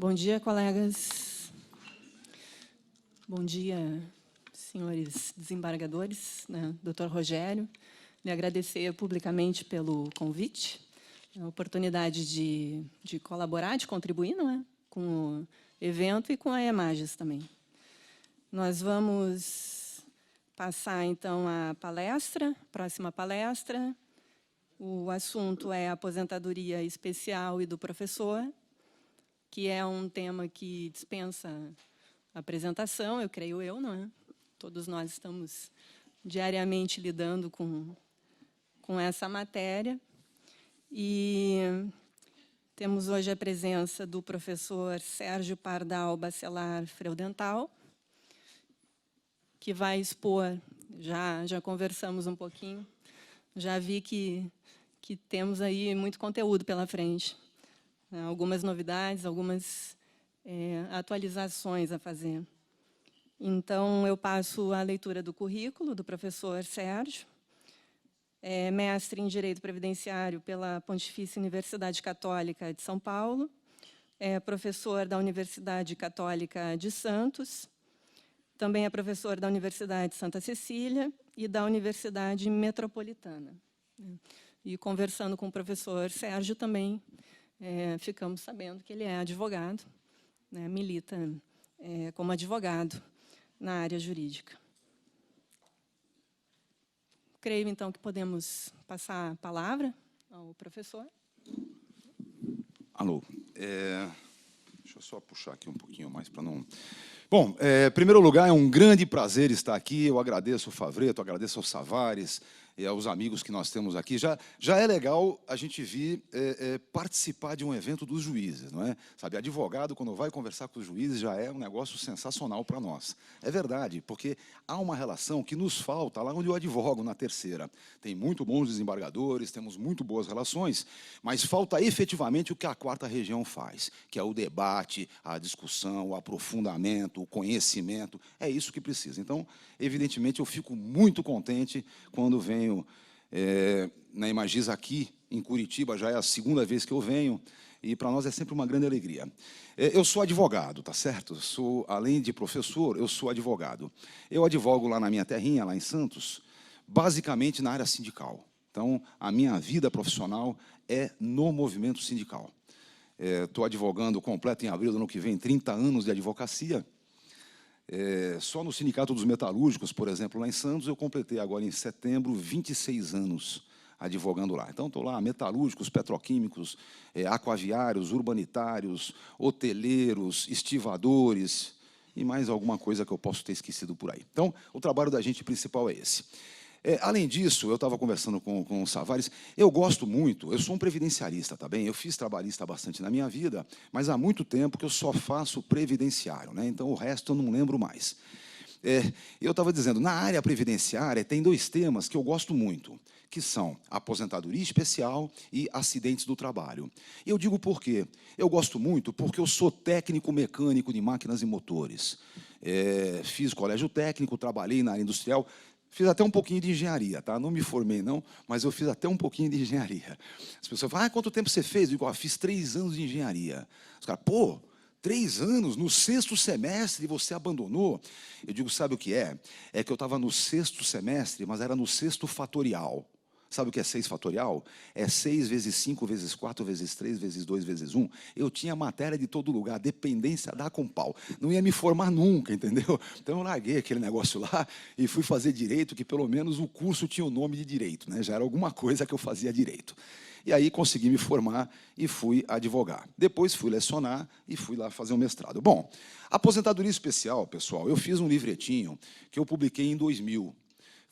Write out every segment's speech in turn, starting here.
Bom dia, colegas. Bom dia, senhores desembargadores, né? Dr. Rogério. Lhe agradecer publicamente pelo convite, a oportunidade de colaborar, de contribuir, não é? Com o evento e com a EMAGES também. Nós vamos passar, então, a palestra, próxima palestra. O assunto é aposentadoria especial e do professor, que é um tema que dispensa apresentação, eu creio eu, não é? Todos nós estamos diariamente lidando com essa matéria. E temos hoje a presença do professor Sérgio Pardal Bacelar Freudenthal, que vai expor, já conversamos um pouquinho, já vi que temos aí muito conteúdo pela frente. Algumas novidades, algumas atualizações a fazer. Então, eu passo a leitura do currículo do professor Sérgio, mestre em Direito Previdenciário pela Pontifícia Universidade Católica de São Paulo, professor da Universidade Católica de Santos, também é professor da Universidade Santa Cecília e da Universidade Metropolitana. E, conversando com o professor Sérgio, também ficamos sabendo que ele é advogado, né, milita como advogado na área jurídica. Creio, então, que podemos passar a palavra ao professor. Alô. Deixa eu só puxar aqui um pouquinho mais para não... Bom, em primeiro lugar, é um grande prazer estar aqui. Eu agradeço o Favreto, agradeço ao Savares e aos amigos que nós temos aqui. Já é legal a gente vir participar de um evento dos juízes, não é? Sabe, advogado, quando vai conversar com os juízes, já é um negócio sensacional para nós. É verdade, porque há uma relação que nos falta lá onde eu advogo, na terceira. Tem muito bons desembargadores, temos muito boas relações, mas falta efetivamente o que a quarta região faz, que é o debate, a discussão, o aprofundamento, o conhecimento. É isso que precisa. Então, evidentemente, eu fico muito contente quando venho na EMAGES aqui em Curitiba. Já é a segunda vez que eu venho, e para nós é sempre uma grande alegria. Eu sou advogado, tá certo? Além de professor, eu sou advogado. Eu advogo lá na minha terrinha, lá em Santos, basicamente na área sindical. Então, a minha vida profissional é no movimento sindical. Estou advogando completo em abril do ano que vem 30 anos de advocacia. Só no Sindicato dos Metalúrgicos, por exemplo, lá em Santos, eu completei agora em setembro 26 anos advogando lá. Então, estou lá, metalúrgicos, petroquímicos, aquaviários, urbanitários, hoteleiros, estivadores e mais alguma coisa que eu posso ter esquecido por aí. Então, o trabalho da gente principal é esse. Além disso, eu estava conversando com o Savares, eu gosto muito, eu sou um previdenciarista, tá bem? Eu fiz trabalhista bastante na minha vida, mas há muito tempo que eu só faço previdenciário, né? Então, o resto eu não lembro mais. Eu estava dizendo, na área previdenciária tem dois temas que eu gosto muito, que são aposentadoria especial e acidentes do trabalho. Eu digo por quê? Eu gosto muito porque eu sou técnico mecânico de máquinas e motores. Fiz colégio técnico, trabalhei na área industrial, fiz até um pouquinho de engenharia, tá? Não me formei, não, mas eu fiz até um pouquinho de engenharia. As pessoas falam, quanto tempo você fez? Eu digo, fiz 3 anos de engenharia. Os caras, 3 anos, no 6º semestre você abandonou? Eu digo, sabe o que é? É que eu estava no 6º semestre, mas era no 6º fatorial. Sabe o que é 6 fatorial? É 6 vezes 5 vezes 4 vezes 3 vezes 2 vezes 1. Eu tinha matéria de todo lugar, dependência dá com pau. Não ia me formar nunca, entendeu? Então eu larguei aquele negócio lá e fui fazer direito, que pelo menos o curso tinha o nome de direito, né? Já era alguma coisa que eu fazia direito. E aí consegui me formar e fui advogar. Depois fui lecionar e fui lá fazer um mestrado. Bom, aposentadoria especial, pessoal, eu fiz um livretinho que eu publiquei em 2000.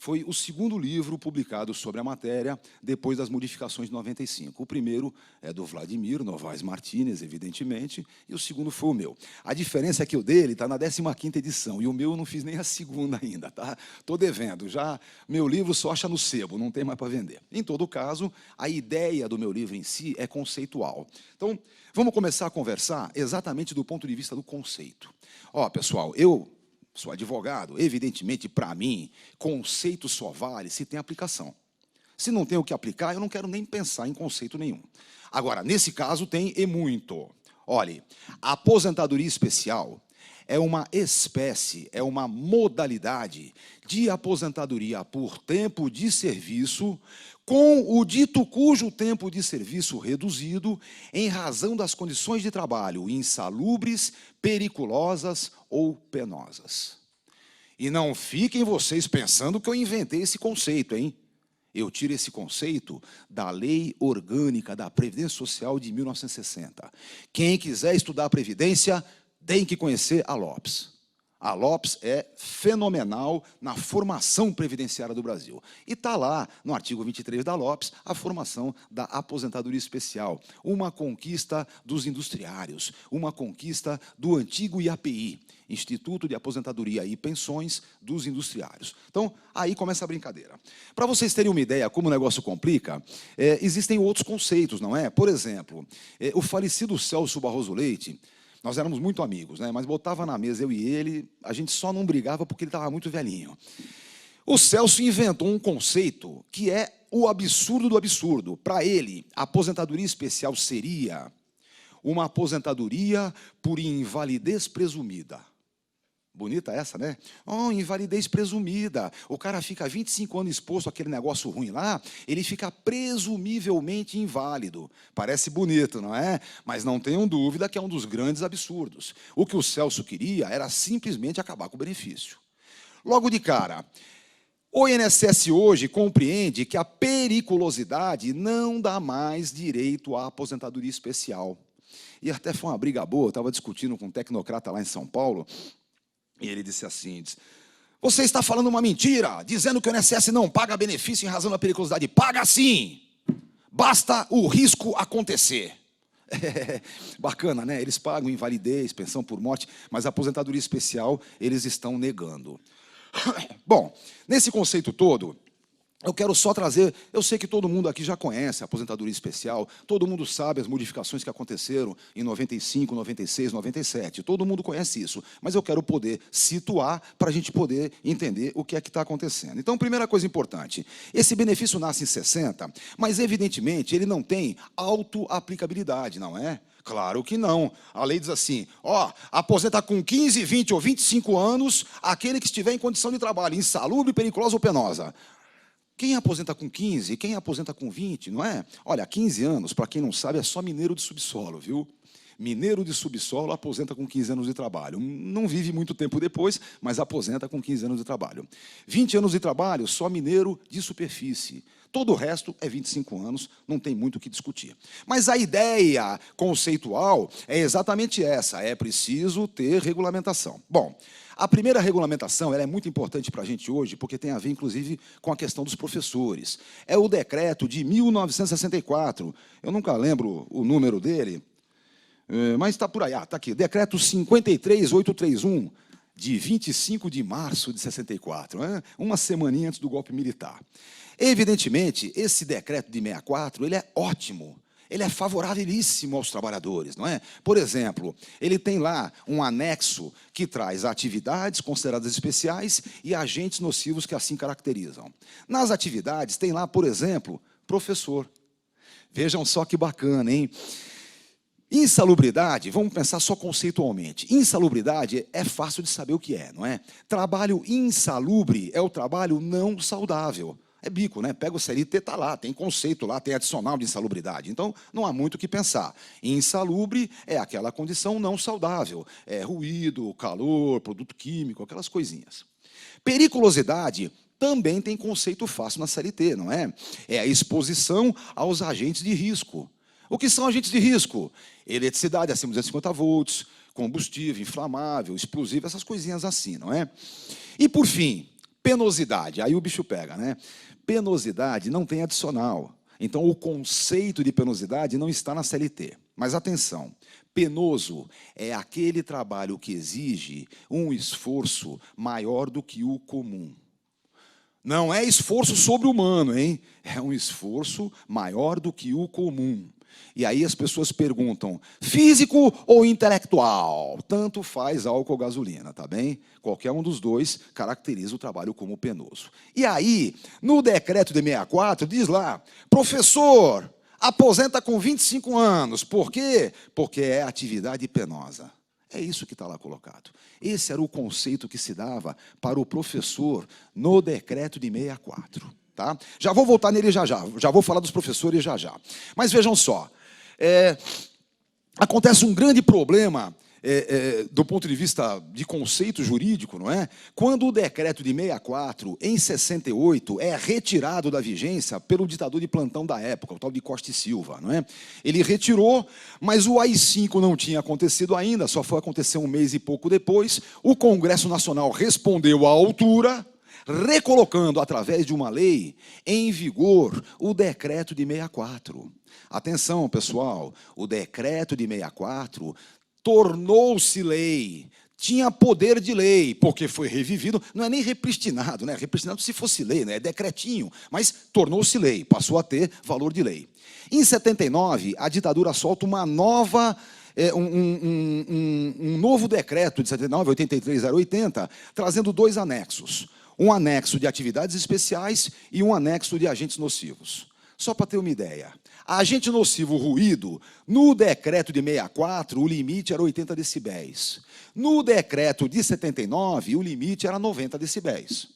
Foi o segundo livro publicado sobre a matéria, depois das modificações de 95. O primeiro é do Vladimir Novaes Martínez, evidentemente, e o segundo foi o meu. A diferença é que o dele está na 15ª edição, e o meu eu não fiz nem a segunda ainda, tá? Estou devendo, já meu livro só acha no sebo, não tem mais para vender. Em todo caso, a ideia do meu livro em si é conceitual. Então, vamos começar a conversar exatamente do ponto de vista do conceito. Pessoal, eu sou advogado, evidentemente, para mim, conceito só vale se tem aplicação. Se não tem o que aplicar, eu não quero nem pensar em conceito nenhum. Agora, nesse caso, tem e muito. Olhe, a aposentadoria especial é uma espécie, é uma modalidade de aposentadoria por tempo de serviço, com o dito cujo tempo de serviço reduzido em razão das condições de trabalho insalubres, periculosas ou penosas. E não fiquem vocês pensando que eu inventei esse conceito, hein? Eu tiro esse conceito da Lei Orgânica da Previdência Social de 1960. Quem quiser estudar a Previdência, tem que conhecer a Lopes. A Lopes é fenomenal na formação previdenciária do Brasil. E está lá, no artigo 23 da Lopes, a formação da aposentadoria especial. Uma conquista dos industriários, uma conquista do antigo IAPI, Instituto de Aposentadoria e Pensões dos Industriários. Então, aí começa a brincadeira. Para vocês terem uma ideia como o negócio complica, existem outros conceitos, não é? Por exemplo, o falecido Celso Barroso Leite, nós éramos muito amigos, né? Mas botava na mesa eu e ele, a gente só não brigava porque ele estava muito velhinho. O Celso inventou um conceito que é o absurdo do absurdo. Para ele, a aposentadoria especial seria uma aposentadoria por invalidez presumida. Bonita essa, né? Oh, invalidez presumida. O cara fica 25 anos exposto àquele negócio ruim lá, ele fica presumivelmente inválido. Parece bonito, não é? Mas não tenham dúvida que é um dos grandes absurdos. O que o Celso queria era simplesmente acabar com o benefício. Logo de cara, o INSS hoje compreende que a periculosidade não dá mais direito à aposentadoria especial. E até foi uma briga boa, eu estava discutindo com um tecnocrata lá em São Paulo, e ele disse assim, você está falando uma mentira, dizendo que o INSS não paga benefício em razão da periculosidade. Paga sim, basta o risco acontecer. Bacana, né? Eles pagam invalidez, pensão por morte, mas a aposentadoria especial eles estão negando. Bom, nesse conceito todo, eu quero só trazer, eu sei que todo mundo aqui já conhece a aposentadoria especial, todo mundo sabe as modificações que aconteceram em 95, 96, 97, todo mundo conhece isso, mas eu quero poder situar para a gente poder entender o que é que está acontecendo. Então, primeira coisa importante, esse benefício nasce em 60, mas evidentemente ele não tem auto-aplicabilidade, não é? Claro que não. A lei diz assim, ó, aposenta com 15, 20 ou 25 anos aquele que estiver em condição de trabalho, insalubre, periculosa ou penosa. Quem aposenta com 15, quem aposenta com 20, não é? Olha, 15 anos, para quem não sabe, é só mineiro de subsolo, viu? Mineiro de subsolo aposenta com 15 anos de trabalho. Não vive muito tempo depois, mas aposenta com 15 anos de trabalho. 20 anos de trabalho, só mineiro de superfície. Todo o resto é 25 anos, não tem muito o que discutir. Mas a ideia conceitual é exatamente essa, é preciso ter regulamentação. Bom, a primeira regulamentação ela é muito importante para a gente hoje, porque tem a ver, inclusive, com a questão dos professores. É o decreto de 1964, eu nunca lembro o número dele, mas está por aí, está aqui, decreto 53831, de 25 de março de 64, uma semaninha antes do golpe militar. Evidentemente, esse decreto de 64, ele é ótimo, ele é favorabilíssimo aos trabalhadores, não é? Por exemplo, ele tem lá um anexo que traz atividades consideradas especiais e agentes nocivos que assim caracterizam. Nas atividades tem lá, por exemplo, professor. Vejam só que bacana, hein? Insalubridade, vamos pensar só conceitualmente. Insalubridade é fácil de saber o que é, não é? Trabalho insalubre é o trabalho não saudável. É bico, né? Pega o CLT, está lá, tem conceito lá, tem adicional de insalubridade. Então, não há muito o que pensar. Insalubre é aquela condição não saudável. É ruído, calor, produto químico, aquelas coisinhas. Periculosidade também tem conceito fácil na CLT, não é? É a exposição aos agentes de risco. O que são agentes de risco? Eletricidade acima de 250 volts, combustível, inflamável, explosivo, essas coisinhas assim, não é? E, por fim, penosidade. Aí o bicho pega, né? Penosidade não tem adicional. Então, o conceito de penosidade não está na CLT. Mas, atenção, penoso é aquele trabalho que exige um esforço maior do que o comum. Não é esforço sobre-humano, hein? É um esforço maior do que o comum. E aí as pessoas perguntam, físico ou intelectual? Tanto faz álcool ou gasolina, tá bem? Qualquer um dos dois caracteriza o trabalho como penoso. E aí, no decreto de 64, diz lá, professor, Aposenta com 25 anos. Por quê? Porque é atividade penosa. É isso que está lá colocado. Esse era o conceito que se dava para o professor no decreto de 64. Tá? Já vou voltar nele já vou falar dos professores já. Mas vejam só, acontece um grande problema do ponto de vista de conceito jurídico, não é? Quando o decreto de 64, em 68, é retirado da vigência pelo ditador de plantão da época, o tal de Costa e Silva, não é? Ele retirou, mas o AI-5 não tinha acontecido ainda, só foi acontecer um mês e pouco depois. O Congresso Nacional respondeu à altura, recolocando, através de uma lei, em vigor o decreto de 64. Atenção, pessoal, o decreto de 64 tornou-se lei, tinha poder de lei, porque foi revivido, não é nem repristinado, né? Repristinado se fosse lei, né? É decretinho, mas tornou-se lei, passou a ter valor de lei. Em 79, a ditadura solta uma nova... um novo decreto de 79, 83.080, trazendo 2 anexos. Um anexo de atividades especiais e um anexo de agentes nocivos. Só para ter uma ideia. Agente nocivo ruído, no decreto de 64, o limite era 80 decibéis. No decreto de 79, o limite era 90 decibéis.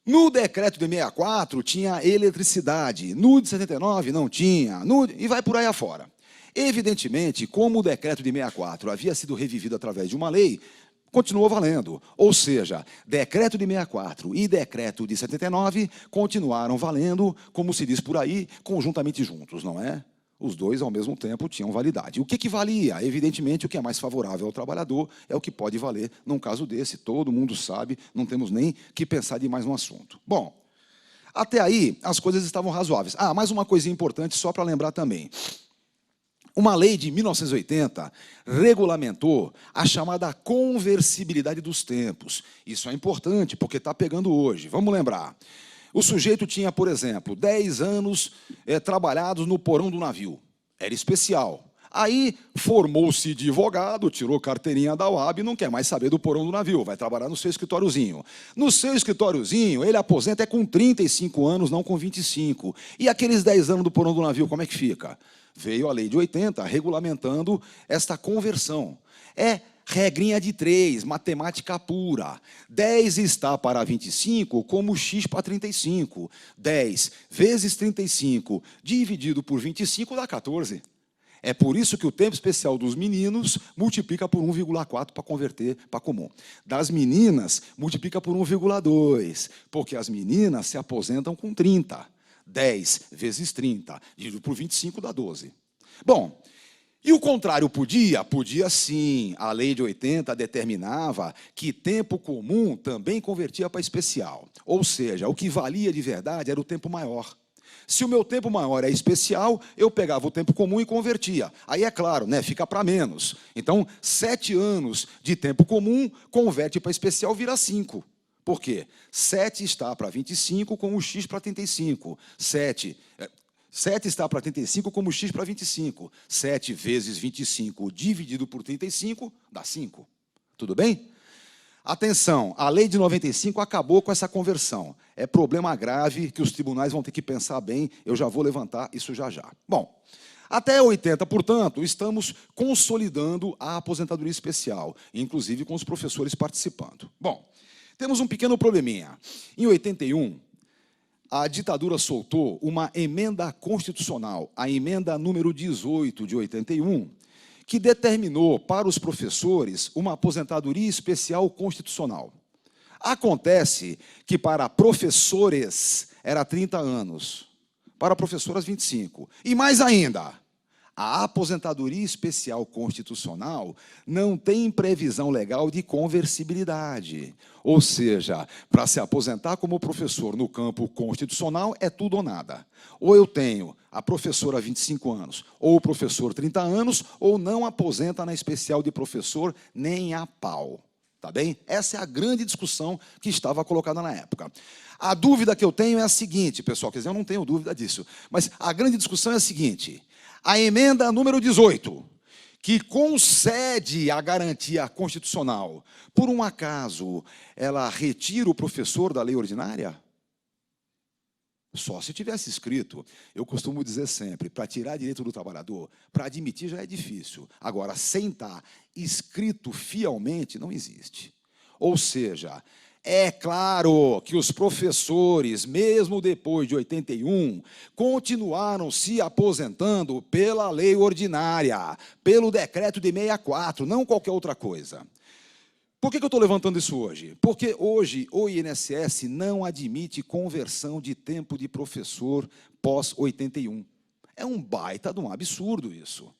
No decreto de 64, tinha eletricidade. No de 79, não tinha. E vai por aí afora. Evidentemente, como o decreto de 64 havia sido revivido através de uma lei, continuou valendo. Ou seja, decreto de 64 e decreto de 79 continuaram valendo, como se diz por aí, conjuntamente juntos, não é? Os dois, ao mesmo tempo, tinham validade. O que valia? Evidentemente, o que é mais favorável ao trabalhador é o que pode valer num caso desse. Todo mundo sabe, não temos nem que pensar demais no assunto. Bom, até aí, as coisas estavam razoáveis. Ah, mais uma coisinha importante, só para lembrar também. Uma lei de 1980 regulamentou a chamada conversibilidade dos tempos. Isso é importante, porque está pegando hoje. Vamos lembrar. O sujeito tinha, por exemplo, 10 anos trabalhados no porão do navio. Era especial. Aí formou-se de advogado, tirou carteirinha da UAB e não quer mais saber do porão do navio, vai trabalhar no seu escritóriozinho. No seu escritóriozinho, ele aposenta com 35 anos, não com 25. E aqueles 10 anos do porão do navio, como é que fica? Veio a lei de 80 regulamentando esta conversão. É regrinha de 3, matemática pura. 10 está para 25 como x para 35. 10 vezes 35 dividido por 25 dá 14. É por isso que o tempo especial dos meninos multiplica por 1,4 para converter para comum. Das meninas, multiplica por 1,2, porque as meninas se aposentam com 30. 10 vezes 30, dividido por 25 dá 12. Bom, e o contrário podia? Podia sim. A lei de 80 determinava que tempo comum também convertia para especial. Ou seja, o que valia de verdade era o tempo maior. Se o meu tempo maior é especial, eu pegava o tempo comum e convertia. Aí é claro, né, fica para menos. Então, 7 anos de tempo comum converte para especial, vira 5. Por quê? 7 está para 25 como x para 35. 7 está para 35 como x para 25. 7 vezes 25 dividido por 35 dá 5. Tudo bem? Atenção, a lei de 95 acabou com essa conversão. É problema grave que os tribunais vão ter que pensar bem, eu já vou levantar isso já. Bom, até 80, portanto, estamos consolidando a aposentadoria especial, inclusive com os professores participando. Bom, temos um pequeno probleminha. Em 81, a ditadura soltou uma emenda constitucional, a emenda número 18 de 81, que determinou para os professores uma aposentadoria especial constitucional. Acontece que para professores era 30 anos, para professoras 25. E mais ainda, a aposentadoria especial constitucional não tem previsão legal de conversibilidade. Ou seja, para se aposentar como professor no campo constitucional é tudo ou nada. Ou eu tenho a professora 25 anos, ou o professor 30 anos, ou não aposenta na especial de professor nem a pau. Tá bem? Essa é a grande discussão que estava colocada na época. A dúvida que eu tenho é a seguinte, pessoal, quer dizer, eu não tenho dúvida disso, mas a grande discussão é a seguinte: a emenda número 18, que concede a garantia constitucional, por um acaso, ela retira o professor da lei ordinária? Só se tivesse escrito. Eu costumo dizer sempre, para tirar direito do trabalhador, para admitir já é difícil. Agora, sem estar escrito fielmente, não existe. Ou seja, é claro que os professores, mesmo depois de 81, continuaram se aposentando pela lei ordinária, pelo decreto de 64, não qualquer outra coisa. Por que eu estou levantando isso hoje? Porque hoje o INSS não admite conversão de tempo de professor pós-81. É um baita de um absurdo isso.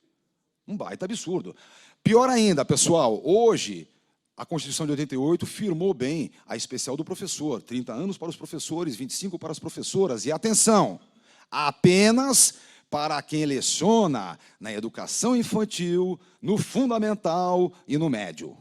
Um baita absurdo. Pior ainda, pessoal, hoje a Constituição de 88 firmou bem a especial do professor, 30 anos para os professores, 25 para as professoras. E atenção, apenas para quem leciona na educação infantil, no fundamental e no médio.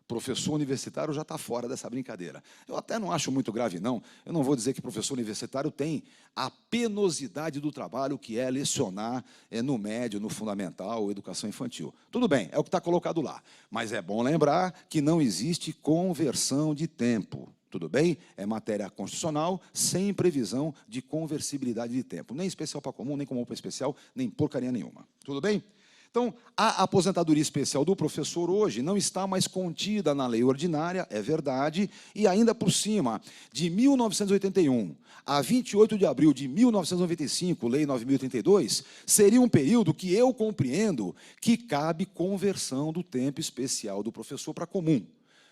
Professor universitário já está fora dessa brincadeira. Eu até não acho muito grave, não. Eu não vou dizer que professor universitário tem a penosidade do trabalho que é lecionar no médio, no fundamental, educação infantil. Tudo bem, é o que está colocado lá. Mas é bom lembrar que não existe conversão de tempo. Tudo bem? É matéria constitucional, sem previsão de conversibilidade de tempo. Nem especial para comum, nem comum para especial, nem porcaria nenhuma. Tudo bem? Então, a aposentadoria especial do professor hoje não está mais contida na lei ordinária, é verdade, e ainda por cima, de 1981 a 28 de abril de 1995, lei 9.032, seria um período que eu compreendo que cabe conversão do tempo especial do professor para comum.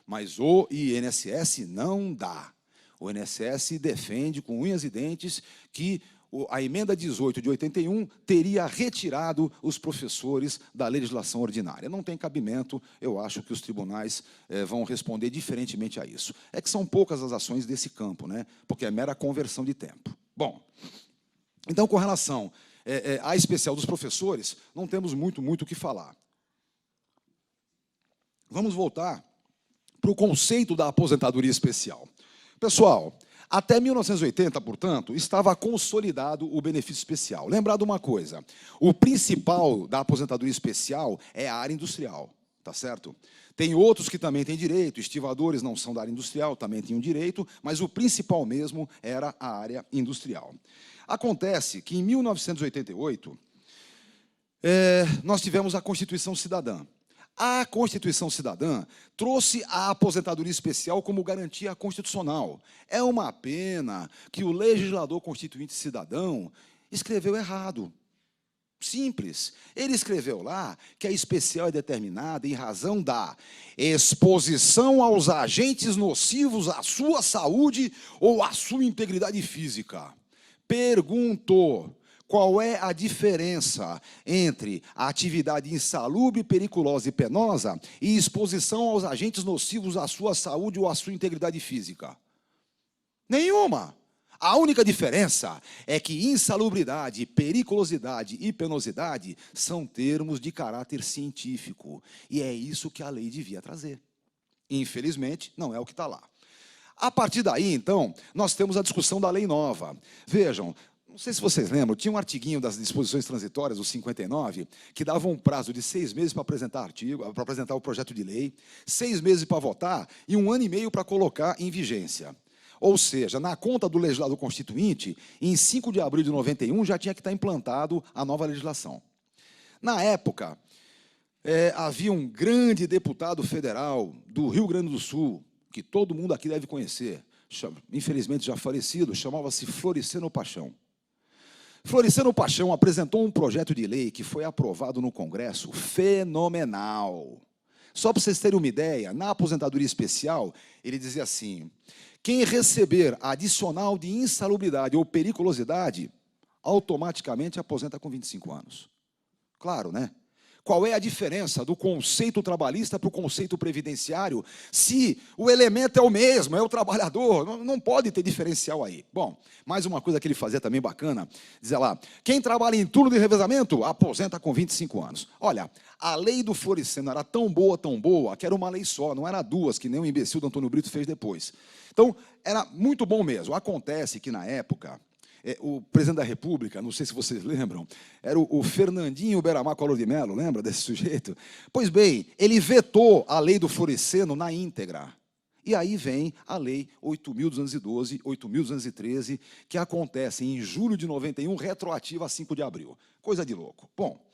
Mas o INSS não dá. O INSS defende com unhas e dentes que a emenda 18 de 81 teria retirado os professores da legislação ordinária. Não tem cabimento, eu acho que os tribunais vão responder diferentemente a isso. É que são poucas as ações desse campo, né? Porque é mera conversão de tempo. Bom, então, com relação à especial dos professores, não temos muito o que falar. Vamos voltar para o conceito da aposentadoria especial. Pessoal, até 1980, portanto, estava consolidado o benefício especial. Lembrar de uma coisa, o principal da aposentadoria especial é a área industrial, tá certo? Tem outros que também têm direito, estivadores não são da área industrial, também têm um direito, mas o principal mesmo era a área industrial. Acontece que, em 1988, nós tivemos a Constituição Cidadã. A Constituição Cidadã trouxe a aposentadoria especial como garantia constitucional. É uma pena que o legislador constituinte cidadão escreveu errado. Simples. Ele escreveu lá que a especial é determinada em razão da exposição aos agentes nocivos à sua saúde ou à sua integridade física. Pergunto: qual é a diferença entre a atividade insalubre, periculosa e penosa e exposição aos agentes nocivos à sua saúde ou à sua integridade física? Nenhuma. A única diferença é que insalubridade, periculosidade e penosidade são termos de caráter científico. E é isso que a lei devia trazer. Infelizmente, não é o que está lá. A partir daí, então, nós temos a discussão da lei nova. Vejam, não sei se vocês lembram, tinha um artiguinho das disposições transitórias, o 59, que dava um prazo de 6 meses para apresentar artigo, para apresentar o projeto de lei, 6 meses para votar e 1 ano e meio para colocar em vigência. Ou seja, na conta do legislador constituinte, em 5 de abril de 91, já tinha que estar implantado a nova legislação. Na época, havia um grande deputado federal do Rio Grande do Sul, que todo mundo aqui deve conhecer, infelizmente já falecido, chamava-se Floriceno Paixão. Floriceno Paixão apresentou um projeto de lei que foi aprovado no Congresso, fenomenal. Só para vocês terem uma ideia, na aposentadoria especial, ele dizia assim: quem receber adicional de insalubridade ou periculosidade, automaticamente aposenta com 25 anos. Claro, né? Qual é a diferença do conceito trabalhista para o conceito previdenciário, se o elemento é o mesmo, é o trabalhador? Não pode ter diferencial aí. Bom, mais uma coisa que ele fazia também bacana, dizia lá, quem trabalha em turno de revezamento, aposenta com 25 anos. Olha, a lei do Floriceno era tão boa, que era uma lei só, não era duas, que nem o imbecil do Antônio Brito fez depois. Então, era muito bom mesmo. Acontece que, na época, o presidente da República, não sei se vocês lembram, era o Fernandinho Beiramar Collor de Mello, lembra desse sujeito? Pois bem, ele vetou a lei do Floriceno na íntegra. E aí vem a Lei 8.212, 8.213, que acontece em julho de 91, retroativa a 5 de abril. Coisa de louco. Bom,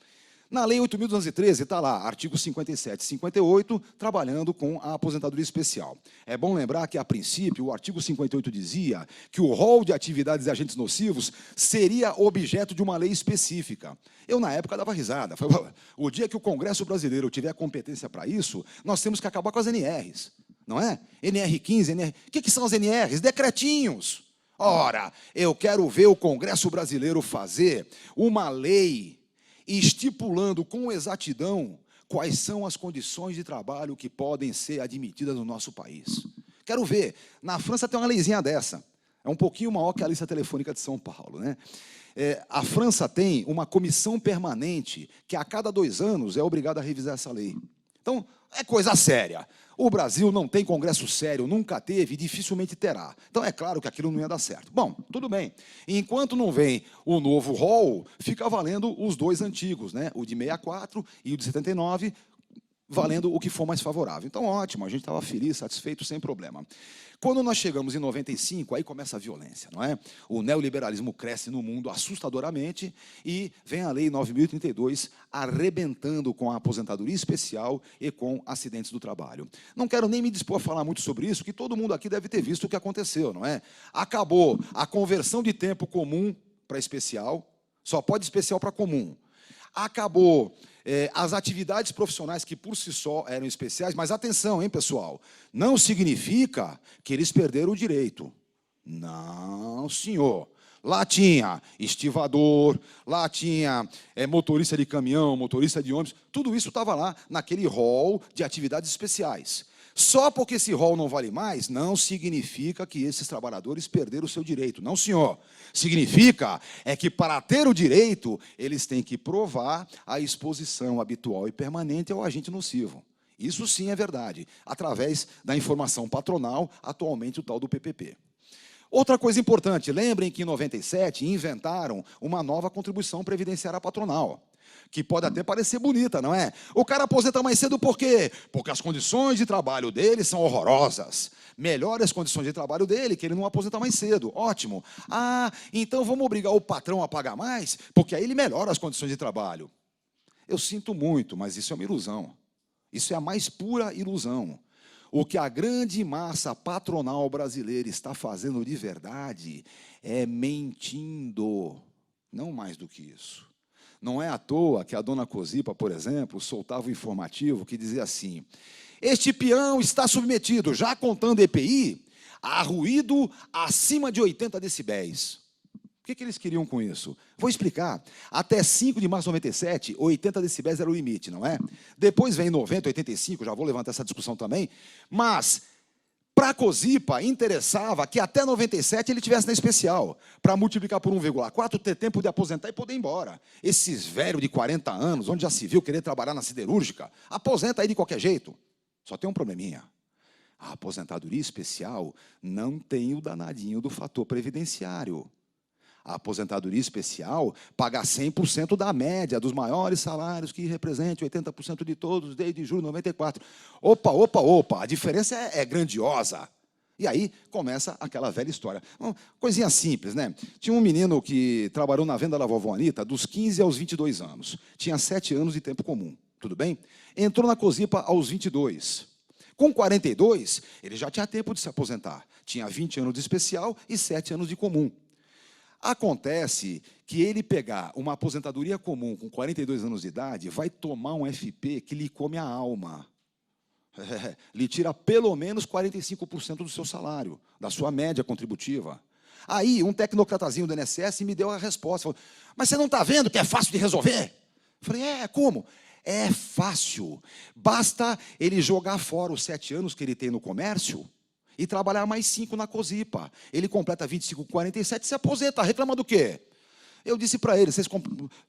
na Lei 8.213 está lá, artigos 57 e 58, trabalhando com a aposentadoria especial. É bom lembrar que, a princípio, o artigo 58 dizia que o rol de atividades e agentes nocivos seria objeto de uma lei específica. Eu, na época, dava risada. Falei, o dia que o Congresso brasileiro tiver competência para isso, nós temos que acabar com as NRs, não é? NR15, NR... O que são as NRs? Decretinhos. Ora, eu quero ver o Congresso brasileiro fazer uma lei estipulando com exatidão quais são as condições de trabalho que podem ser admitidas no nosso país. Quero ver. Na França tem uma leizinha dessa. É um pouquinho maior que a lista telefônica de São Paulo, né? A França tem uma comissão permanente que, a cada 2 anos, é obrigada a revisar essa lei. Então, é coisa séria. O Brasil não tem Congresso sério, nunca teve e dificilmente terá. Então, é claro que aquilo não ia dar certo. Bom, tudo bem. Enquanto não vem o novo rol, fica valendo os 2 antigos, né? O de 64 e o de 79, valendo o que for mais favorável. Então, ótimo, a gente estava feliz, satisfeito, sem problema. Quando nós chegamos em 95, aí começa a violência, não é? O neoliberalismo cresce no mundo assustadoramente e vem a Lei 9.032 arrebentando com a aposentadoria especial e com acidentes do trabalho. Não quero nem me dispor a falar muito sobre isso, que todo mundo aqui deve ter visto o que aconteceu, não é? Acabou a conversão de tempo comum para especial, só pode especial para comum. Acabou as atividades profissionais que por si só eram especiais, mas atenção, hein, pessoal, não significa que eles perderam o direito. Não, senhor. Lá tinha estivador, lá tinha motorista de caminhão, motorista de ônibus, tudo isso estava lá naquele rol de atividades especiais. Só porque esse rol não vale mais, não significa que esses trabalhadores perderam o seu direito. Não, senhor. Significa que, para ter o direito, eles têm que provar a exposição habitual e permanente ao agente nocivo. Isso sim é verdade, através da informação patronal, atualmente o tal do PPP. Outra coisa importante, lembrem que em 97 inventaram uma nova contribuição previdenciária patronal, que pode até parecer bonita, não é? O cara aposenta mais cedo por quê? Porque as condições de trabalho dele são horrorosas. Melhore as condições de trabalho dele, que ele não aposenta mais cedo. Ótimo. Ah, então vamos obrigar o patrão a pagar mais, porque aí ele melhora as condições de trabalho. Eu sinto muito, mas isso é uma ilusão. Isso é a mais pura ilusão. O que a grande massa patronal brasileira está fazendo de verdade é mentindo. Não mais do que isso. Não é à toa que a dona Cosipa, por exemplo, soltava um informativo que dizia assim: este peão está submetido, já contando EPI, a ruído acima de 80 decibéis. O que eles queriam com isso? Vou explicar. Até 5 de março de 97, 80 decibéis era o limite, não é? Depois vem 90, 85, já vou levantar essa discussão também, mas para a Cosipa interessava que até 97 ele tivesse na especial, para multiplicar por 1,4, ter tempo de aposentar e poder ir embora. Esses velhos de 40 anos, onde já se viu querer trabalhar na siderúrgica, aposenta aí de qualquer jeito. Só tem um probleminha. A aposentadoria especial não tem o danadinho do fator previdenciário. A aposentadoria especial paga 100% da média dos maiores salários, que represente 80% de todos desde julho de 94. Opa, a diferença é grandiosa. E aí começa aquela velha história. Coisinha simples, né? Tinha um menino que trabalhou na venda da vovó Anitta dos 15 aos 22 anos. Tinha 7 anos de tempo comum, tudo bem? Entrou na Cosipa aos 22. Com 42, ele já tinha tempo de se aposentar. Tinha 20 anos de especial e 7 anos de comum. Acontece que ele pegar uma aposentadoria comum com 42 anos de idade, vai tomar um FP que lhe come a alma. Lhe tira pelo menos 45% do seu salário, da sua média contributiva. Aí, um tecnocratazinho do INSS me deu a resposta. Falou: mas você não está vendo que é fácil de resolver? Eu falei: como? É fácil. Basta ele jogar fora os 7 anos que ele tem no comércio e trabalhar mais 5 na Cosipa. Ele completa 25, 47 e se aposenta. Reclama do quê? Eu disse para ele: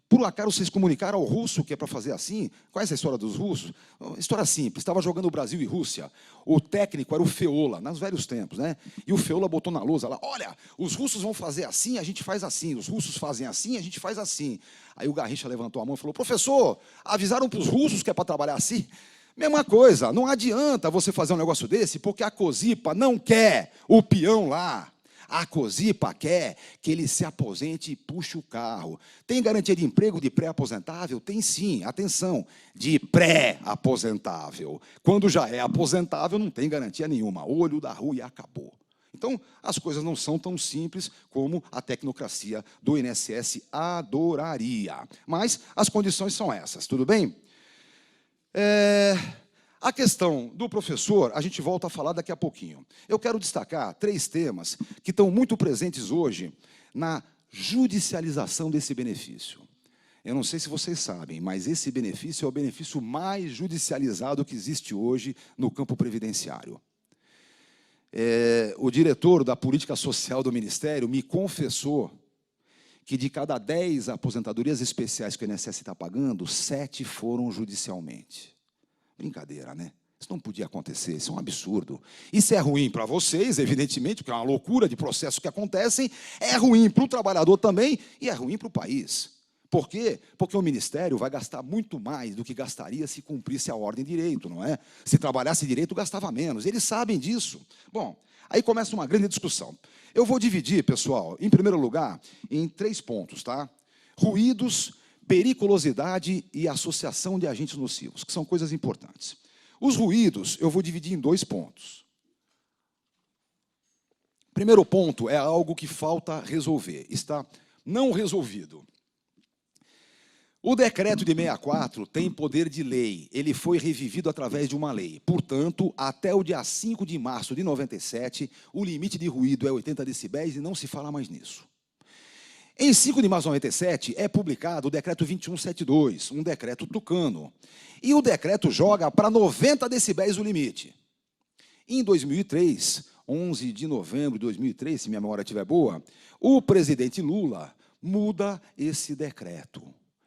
por acaso vocês comunicaram ao russo que é para fazer assim? Conhece a história dos russos? História simples. Estava jogando Brasil e Rússia. O técnico era o Feola, nos velhos tempos, né? E o Feola botou na lousa lá: olha, os russos vão fazer assim, a gente faz assim. Os russos fazem assim, a gente faz assim. Aí o Garrincha levantou a mão e falou: professor, avisaram para os russos que é para trabalhar assim? Mesma coisa, não adianta você fazer um negócio desse, porque a COSIPA não quer o peão lá. A COSIPA quer que ele se aposente e puxe o carro. Tem garantia de emprego de pré-aposentável? Tem sim, atenção, de pré-aposentável. Quando já é aposentável, não tem garantia nenhuma. Olho da rua e acabou. Então, as coisas não são tão simples como a tecnocracia do INSS adoraria. Mas as condições são essas, tudo bem? A questão do professor, a gente volta a falar daqui a pouquinho. Eu quero destacar 3 temas que estão muito presentes hoje na judicialização desse benefício. Eu não sei se vocês sabem, mas esse benefício é o benefício mais judicializado que existe hoje no campo previdenciário. O diretor da política social do Ministério me confessou que de cada 10 aposentadorias especiais que o INSS está pagando, 7 foram judicialmente. Brincadeira, né? Isso não podia acontecer, isso é um absurdo. Isso é ruim para vocês, evidentemente, porque é uma loucura de processos que acontecem, é ruim para o trabalhador também e é ruim para o país. Por quê? Porque o Ministério vai gastar muito mais do que gastaria se cumprisse a ordem de direito, não é? Se trabalhasse direito, gastava menos. Eles sabem disso. Bom, aí começa uma grande discussão. Eu vou dividir, pessoal, em primeiro lugar, em 3 pontos, tá? Ruídos, periculosidade e associação de agentes nocivos, que são coisas importantes. Os ruídos, eu vou dividir em 2 pontos. Primeiro ponto é algo que falta resolver, está não resolvido. O decreto de 64 tem poder de lei, ele foi revivido através de uma lei. Portanto, até o dia 5 de março de 97, o limite de ruído é 80 decibéis e não se fala mais nisso. Em 5 de março de 97, é publicado o decreto 2172, um decreto tucano. E o decreto joga para 90 decibéis o limite. Em 2003, 11 de novembro de 2003, se minha memória estiver boa, o presidente Lula muda esse decreto.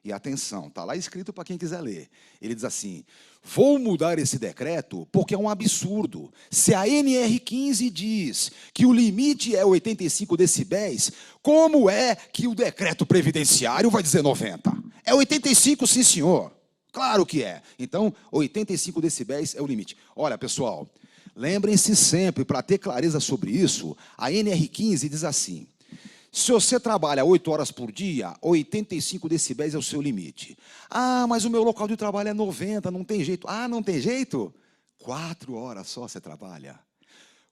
E atenção, está lá escrito para quem quiser ler. Ele diz assim, vou mudar esse decreto porque é um absurdo. Se a NR15 diz que o limite é 85 decibéis, como é que o decreto previdenciário vai dizer 90? É 85, sim, senhor. Claro que é. Então, 85 decibéis é o limite. Olha, pessoal, lembrem-se sempre, para ter clareza sobre isso, a NR15 diz assim, se você trabalha 8 horas por dia, 85 decibéis é o seu limite. Ah, mas o meu local de trabalho é 90, não tem jeito. Ah, não tem jeito? 4 horas só você trabalha.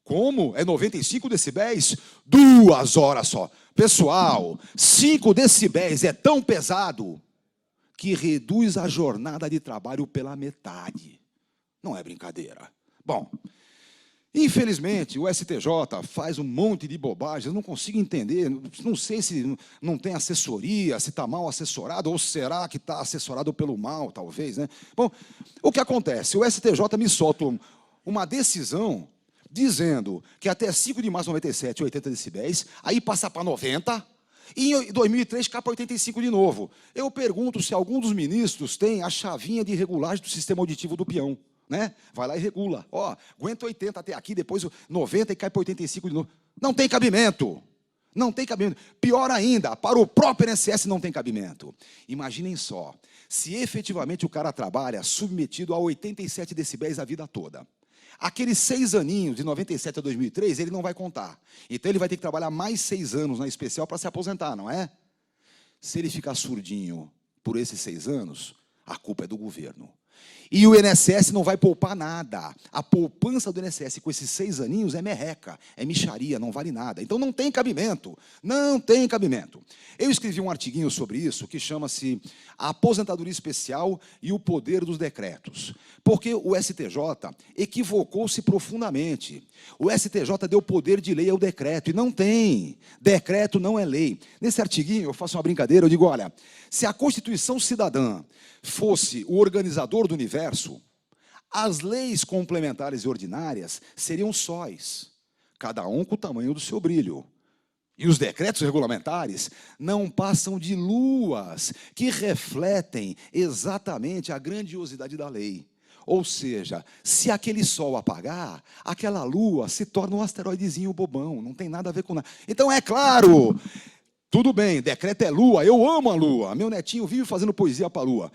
Como? É 95 decibéis? 2 horas só. Pessoal, 5 decibéis é tão pesado que reduz a jornada de trabalho pela metade. Não é brincadeira. Bom, infelizmente, o STJ faz um monte de bobagens, eu não consigo entender, não sei se não tem assessoria, se está mal assessorado, ou será que está assessorado pelo mal, talvez, né? Bom, o que acontece? O STJ me solta uma decisão dizendo que até 5 de março de 97, 80 decibéis, aí passa para 90, e em 2003 cai para 85 de novo. Eu pergunto se algum dos ministros tem a chavinha de regulagem do sistema auditivo do peão. Né? Vai lá e regula. Ó, aguenta 80 até aqui, depois 90 e cai para 85 de novo. Não tem cabimento. Não tem cabimento. Pior ainda, para o próprio INSS não tem cabimento. Imaginem só, se efetivamente o cara trabalha submetido a 87 decibéis a vida toda. Aqueles 6 aninhos, de 97 a 2003, ele não vai contar. Então ele vai ter que trabalhar mais 6 anos na especial para se aposentar, não é? Se ele ficar surdinho por esses 6 anos, a culpa é do governo. E o INSS não vai poupar nada. A poupança do INSS com esses 6 aninhos é merreca, é mixaria, não vale nada. Então não tem cabimento, não tem cabimento. Eu escrevi um artiguinho sobre isso que chama-se A Aposentadoria Especial e o Poder dos Decretos. Porque o STJ equivocou-se profundamente. O STJ deu poder de lei ao decreto, e não tem. Decreto não é lei. Nesse artiguinho eu faço uma brincadeira, eu digo, olha, se a Constituição Cidadã fosse o organizador do universo, as leis complementares e ordinárias seriam sóis, cada um com o tamanho do seu brilho. E os decretos regulamentares não passam de luas que refletem exatamente a grandiosidade da lei. Ou seja, se aquele sol apagar, aquela lua se torna um asteroidezinho bobão, não tem nada a ver com nada. Então, é claro, tudo bem, decreto é lua, eu amo a lua, meu netinho vive fazendo poesia para a lua.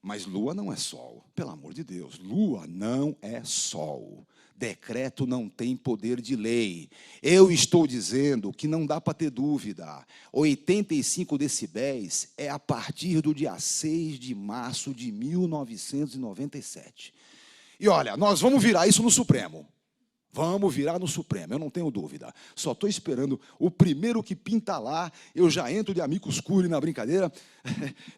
Mas lua não é sol, pelo amor de Deus. Lua não é sol. Decreto não tem poder de lei. Eu estou dizendo que não dá para ter dúvida. 85 decibéis é a partir do dia 6 de março de 1997. E olha, nós vamos virar isso no Supremo. Vamos virar no Supremo, eu não tenho dúvida. Só estou esperando o primeiro que pinta lá, eu já entro de amicus curiae na brincadeira.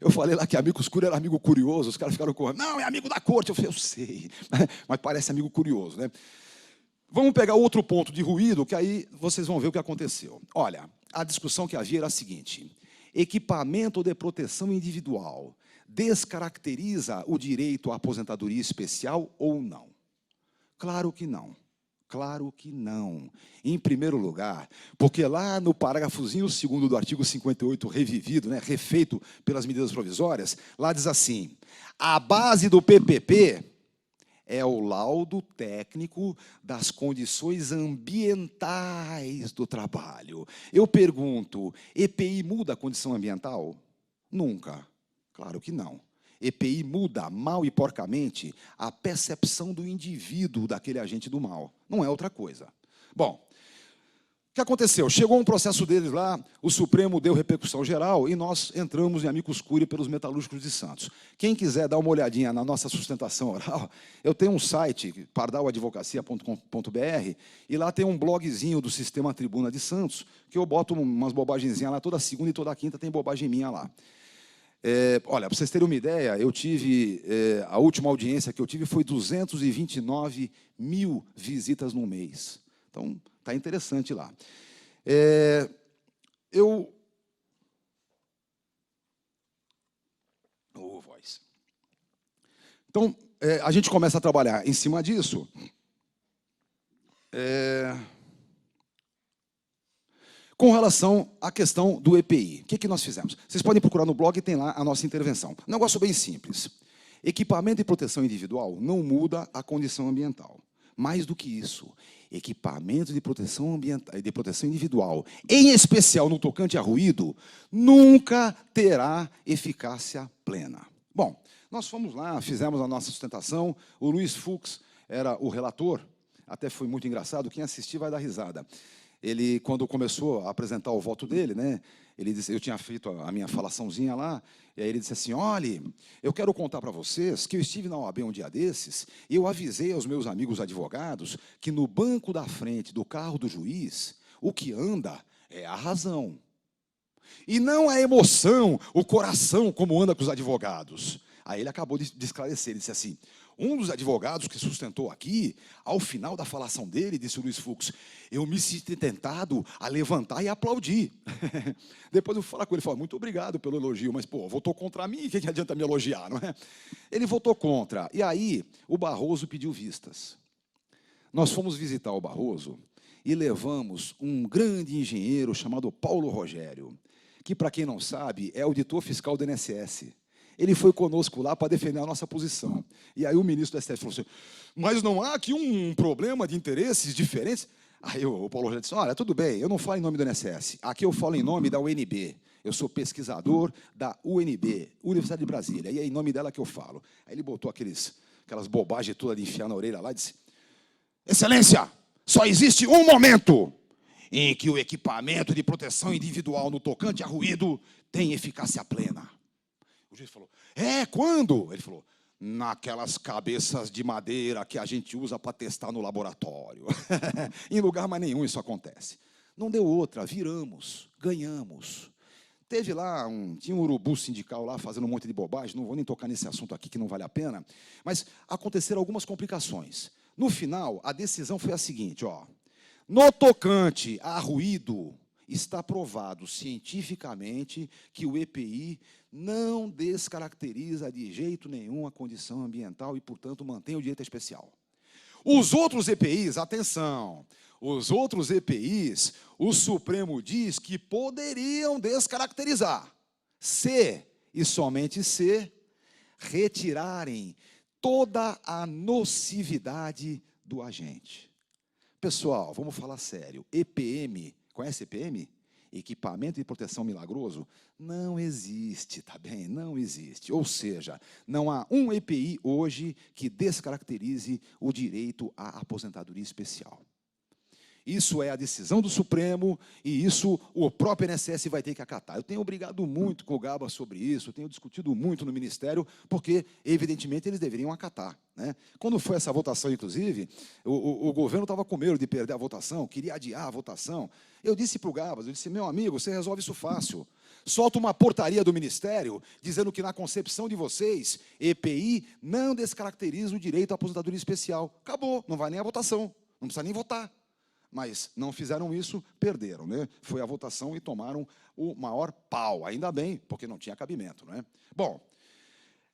Eu falei lá que amicus curiae era amigo curioso, os caras ficaram correndo. Não, é amigo da corte. Eu falei, eu sei, mas parece amigo curioso, né? Vamos pegar outro ponto de ruído, que aí vocês vão ver o que aconteceu. Olha, a discussão que havia era a seguinte: equipamento de proteção individual descaracteriza o direito à aposentadoria especial ou não? Claro que não. Claro que não. Em primeiro lugar, porque lá no parágrafozinho 2º do artigo 58, revivido, né, refeito pelas medidas provisórias, lá diz assim: a base do PPP é o laudo técnico das condições ambientais do trabalho. Eu pergunto, EPI muda a condição ambiental? Nunca. Claro que não. EPI muda, mal e porcamente, a percepção do indivíduo daquele agente do mal. Não é outra coisa. Bom, o que aconteceu? Chegou um processo deles lá, o Supremo deu repercussão geral e nós entramos em amicus curiae pelos metalúrgicos de Santos. Quem quiser dar uma olhadinha na nossa sustentação oral, eu tenho um site, pardalodvocacia.com.br, e lá tem um blogzinho do Sistema Tribuna de Santos, que eu boto umas bobagenzinhas lá, toda segunda e toda quinta tem bobagem minha lá. Olha, para vocês terem uma ideia, eu tive, a última audiência que eu tive foi 229 mil visitas no mês. Então, está interessante lá. Voz. Então, a gente começa a trabalhar em cima disso. Com relação à questão do EPI, o que nós fizemos? Vocês podem procurar no blog, tem lá a nossa intervenção. Um negócio bem simples. Equipamento de proteção individual não muda a condição ambiental. Mais do que isso, equipamento de proteção ambiental, de proteção individual, em especial no tocante a ruído, nunca terá eficácia plena. Bom, nós fomos lá, fizemos a nossa sustentação, o Luiz Fux era o relator, até foi muito engraçado, quem assistir vai dar risada. Ele, quando começou a apresentar o voto dele, né, ele disse, eu tinha feito a minha falaçãozinha lá, e aí ele disse assim, olha, eu quero contar para vocês que eu estive na OAB um dia desses, e eu avisei aos meus amigos advogados que no banco da frente do carro do juiz, o que anda é a razão. E não a emoção, o coração, como anda com os advogados. Aí ele acabou de esclarecer, ele disse assim, um dos advogados que sustentou aqui, ao final da falação dele, disse o Luiz Fux, eu me senti tentado a levantar e aplaudir. Depois eu fui falar com ele, falei, muito obrigado pelo elogio, mas, pô, votou contra mim, o que adianta me elogiar, não é? Ele votou contra. E aí, o Barroso pediu vistas. Nós fomos visitar o Barroso e levamos um grande engenheiro chamado Paulo Rogério, que, para quem não sabe, é auditor fiscal do INSS. Ele foi conosco lá para defender a nossa posição. E aí o ministro do STF falou assim, mas não há aqui um problema de interesses diferentes? Aí o Paulo Rogério disse, olha, tudo bem, eu não falo em nome do INSS, aqui eu falo em nome da UNB. Eu sou pesquisador da UNB, Universidade de Brasília, e é em nome dela que eu falo. Aí ele botou aquelas bobagens todas de enfiar na orelha lá e disse, Excelência, só existe um momento em que o equipamento de proteção individual no tocante a ruído tem eficácia plena. O juiz falou, quando? Ele falou, naquelas cabeças de madeira que a gente usa para testar no laboratório. Em lugar mais nenhum isso acontece. Não deu outra, viramos, ganhamos. Teve lá, tinha um urubu sindical lá fazendo um monte de bobagem, não vou nem tocar nesse assunto aqui que não vale a pena, mas aconteceram algumas complicações. No final, a decisão foi a seguinte, ó, no tocante a ruído, está provado cientificamente que o EPI não descaracteriza de jeito nenhum a condição ambiental e, portanto, mantém o direito especial. Os outros EPIs, atenção, os outros EPIs, o Supremo diz que poderiam descaracterizar, se, e somente se, retirarem toda a nocividade do agente. Pessoal, vamos falar sério, EPM, conhece EPM? equipamento de proteção milagroso, não existe, tá bem? Não existe. Ou seja, não há um EPI hoje que descaracterize o direito à aposentadoria especial. Isso é a decisão do Supremo e isso o próprio INSS vai ter que acatar. Eu tenho brigado muito com o Gaba sobre isso, tenho discutido muito no Ministério, porque, evidentemente, eles deveriam acatar, né? Quando foi essa votação, inclusive, o governo estava com medo de perder a votação, queria adiar a votação. Eu disse para o Gabas, eu disse, meu amigo, você resolve isso fácil. Solta uma portaria do Ministério dizendo que, na concepção de vocês, EPI não descaracteriza o direito à aposentadoria especial. Acabou, não vai nem a votação, não precisa nem votar. Mas não fizeram isso, perderam, né? Foi a votação e tomaram o maior pau. Ainda bem, porque não tinha cabimento, né? Bom,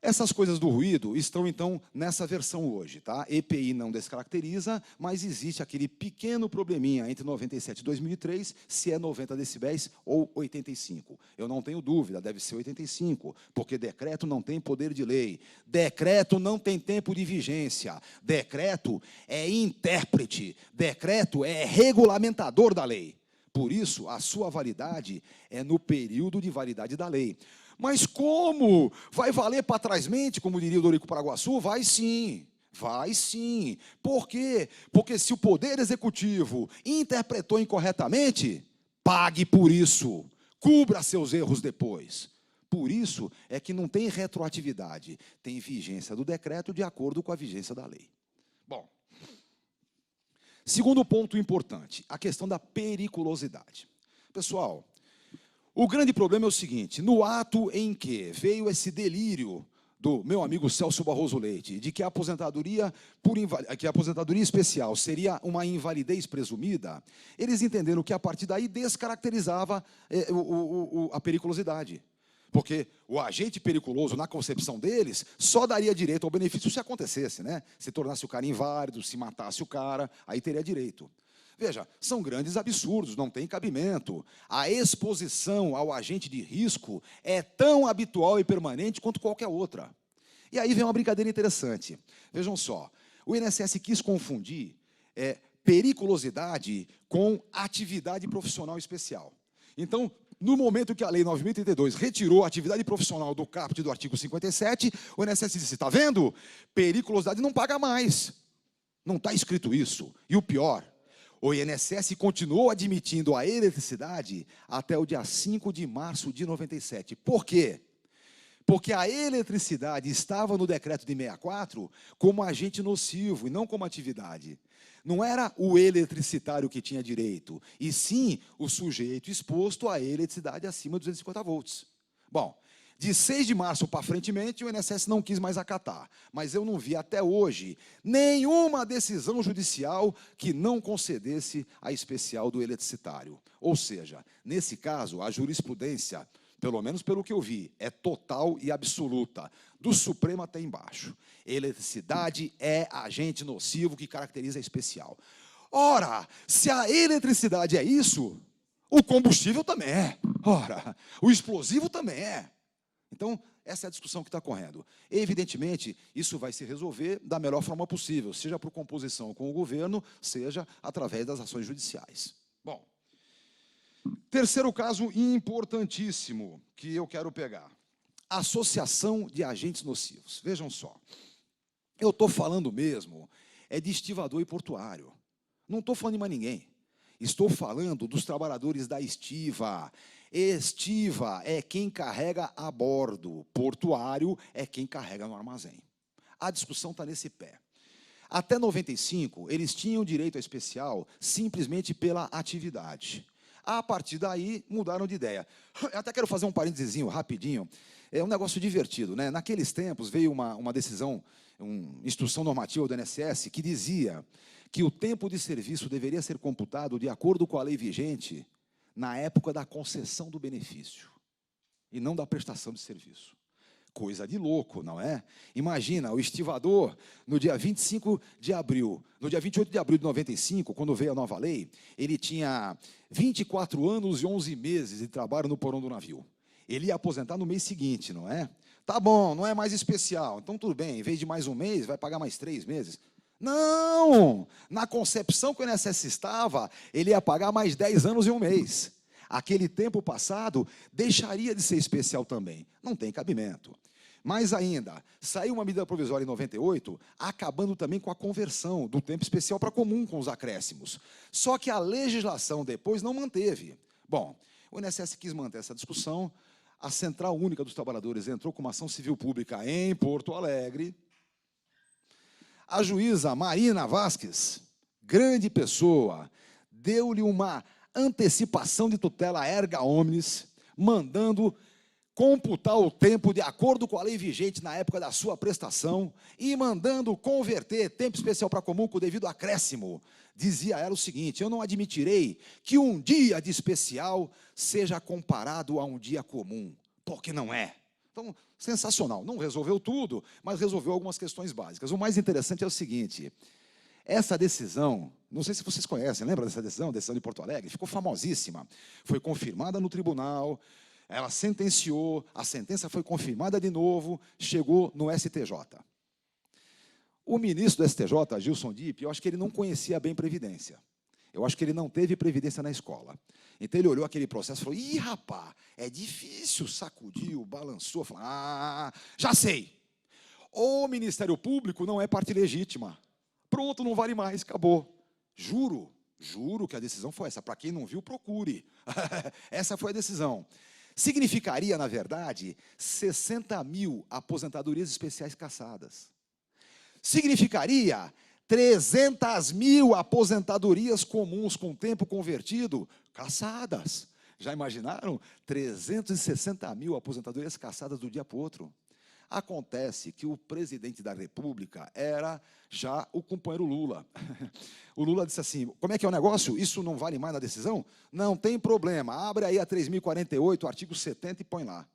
essas coisas do ruído estão, então, nessa versão hoje, tá? EPI não descaracteriza, mas existe aquele pequeno probleminha entre 97 e 2003, se é 90 decibéis ou 85. Eu não tenho dúvida, deve ser 85, porque decreto não tem poder de lei. Decreto não tem tempo de vigência. Decreto é intérprete. Decreto é regulamentador da lei. Por isso, a sua validade é no período de validade da lei. Mas como? Vai valer para trásmente, como diria o Dorico Paraguaçu? Vai sim, vai sim. Por quê? Porque se o Poder Executivo interpretou incorretamente, pague por isso, cubra seus erros depois. Por isso é que não tem retroatividade, tem vigência do decreto de acordo com a vigência da lei. Bom, segundo ponto importante, a questão da periculosidade. Pessoal, o grande problema é o seguinte, no ato em que veio esse delírio do meu amigo Celso Barroso Leite, de que a aposentadoria especial seria uma invalidez presumida, eles entenderam que a partir daí descaracterizava a periculosidade. Porque o agente periculoso, na concepção deles, só daria direito ao benefício se acontecesse, né? Se tornasse o cara inválido, se matasse o cara, aí teria direito. Veja, são grandes absurdos, não tem cabimento. A exposição ao agente de risco é tão habitual e permanente quanto qualquer outra. E aí vem uma brincadeira interessante. Vejam só, o INSS quis confundir periculosidade com atividade profissional especial. Então, no momento que a Lei 9.032 retirou a atividade profissional do caput do artigo 57, o INSS disse, está vendo? Periculosidade não paga mais. Não está escrito isso. E o pior, o INSS continuou admitindo a eletricidade até o dia 5 de março de 97. Por quê? Porque a eletricidade estava no decreto de 64 como agente nocivo e não como atividade. Não era o eletricitário que tinha direito, e sim o sujeito exposto à eletricidade acima de 250 volts. Bom, de 6 de março para frentemente, o INSS não quis mais acatar. Mas eu não vi até hoje nenhuma decisão judicial que não concedesse a especial do eletricitário. Ou seja, nesse caso, a jurisprudência, pelo menos pelo que eu vi, é total e absoluta, do Supremo até embaixo. Eletricidade é agente nocivo que caracteriza a especial. Ora, se a eletricidade é isso, o combustível também é. Ora, o explosivo também é. Então, essa é a discussão que está correndo. Evidentemente, isso vai se resolver da melhor forma possível, seja por composição com o governo, seja através das ações judiciais. Bom, terceiro caso importantíssimo que eu quero pegar. Associação de agentes nocivos. Vejam só, eu estou falando mesmo de estivador e portuário. Não estou falando de mais ninguém. Estou falando dos trabalhadores da estiva. Estiva é quem carrega a bordo, portuário é quem carrega no armazém. A discussão está nesse pé. Até 95, eles tinham direito a especial simplesmente pela atividade. A partir daí, mudaram de ideia. Eu até quero fazer um parênteses rapidinho. É um negócio divertido, né? Naqueles tempos, veio uma decisão, uma instrução normativa do INSS que dizia que o tempo de serviço deveria ser computado de acordo com a lei vigente na época da concessão do benefício e não da prestação de serviço. Coisa de louco, não é? Imagina, o estivador, no dia 25 de abril, no dia 28 de abril de 95, quando veio a nova lei, ele tinha 24 anos e 11 meses de trabalho no porão do navio. Ele ia aposentar no mês seguinte, não é? Tá bom, não é mais especial, então tudo bem, em vez de mais um mês, vai pagar mais 3 meses. Não! Na concepção que o INSS estava, ele ia pagar mais 10 anos e 1 mês. Aquele tempo passado deixaria de ser especial também. Não tem cabimento. Mais ainda, saiu uma medida provisória em 98, acabando também com a conversão do tempo especial para comum com os acréscimos. Só que a legislação depois não manteve. Bom, o INSS quis manter essa discussão, a Central Única dos Trabalhadores entrou com uma ação civil pública em Porto Alegre. A juíza Marina Vasques, grande pessoa, deu-lhe uma antecipação de tutela erga omnes, mandando computar o tempo de acordo com a lei vigente na época da sua prestação e mandando converter tempo especial para comum com o devido acréscimo. Dizia ela o seguinte: eu não admitirei que um dia de especial seja comparado a um dia comum, porque não é. Então, sensacional. Não resolveu tudo, mas resolveu algumas questões básicas. O mais interessante é o seguinte: essa decisão, não sei se vocês conhecem, lembra dessa decisão de Porto Alegre? Ficou famosíssima. Foi confirmada no tribunal, ela sentenciou, a sentença foi confirmada de novo, chegou no STJ. O ministro do STJ, Gilson Dipp, eu acho que ele não conhecia bem Previdência. Eu acho que ele não teve Previdência na escola. Então ele olhou aquele processo e falou: ih, rapaz, é difícil, sacudiu, balançou, falou: ah, já sei. O Ministério Público não é parte legítima. Pronto, não vale mais, acabou. Juro que a decisão foi essa. Para quem não viu, procure. Essa foi a decisão. Significaria, na verdade, 60 mil aposentadorias especiais cassadas. Significaria 300 mil aposentadorias comuns com tempo convertido cassadas. Já imaginaram? 360 mil aposentadorias cassadas do dia para o outro. Acontece que o presidente da República era já o companheiro Lula. O Lula disse assim: como é que é o negócio? Isso não vale mais na decisão? Não tem problema, abre aí a 3.048, artigo 70 e põe lá.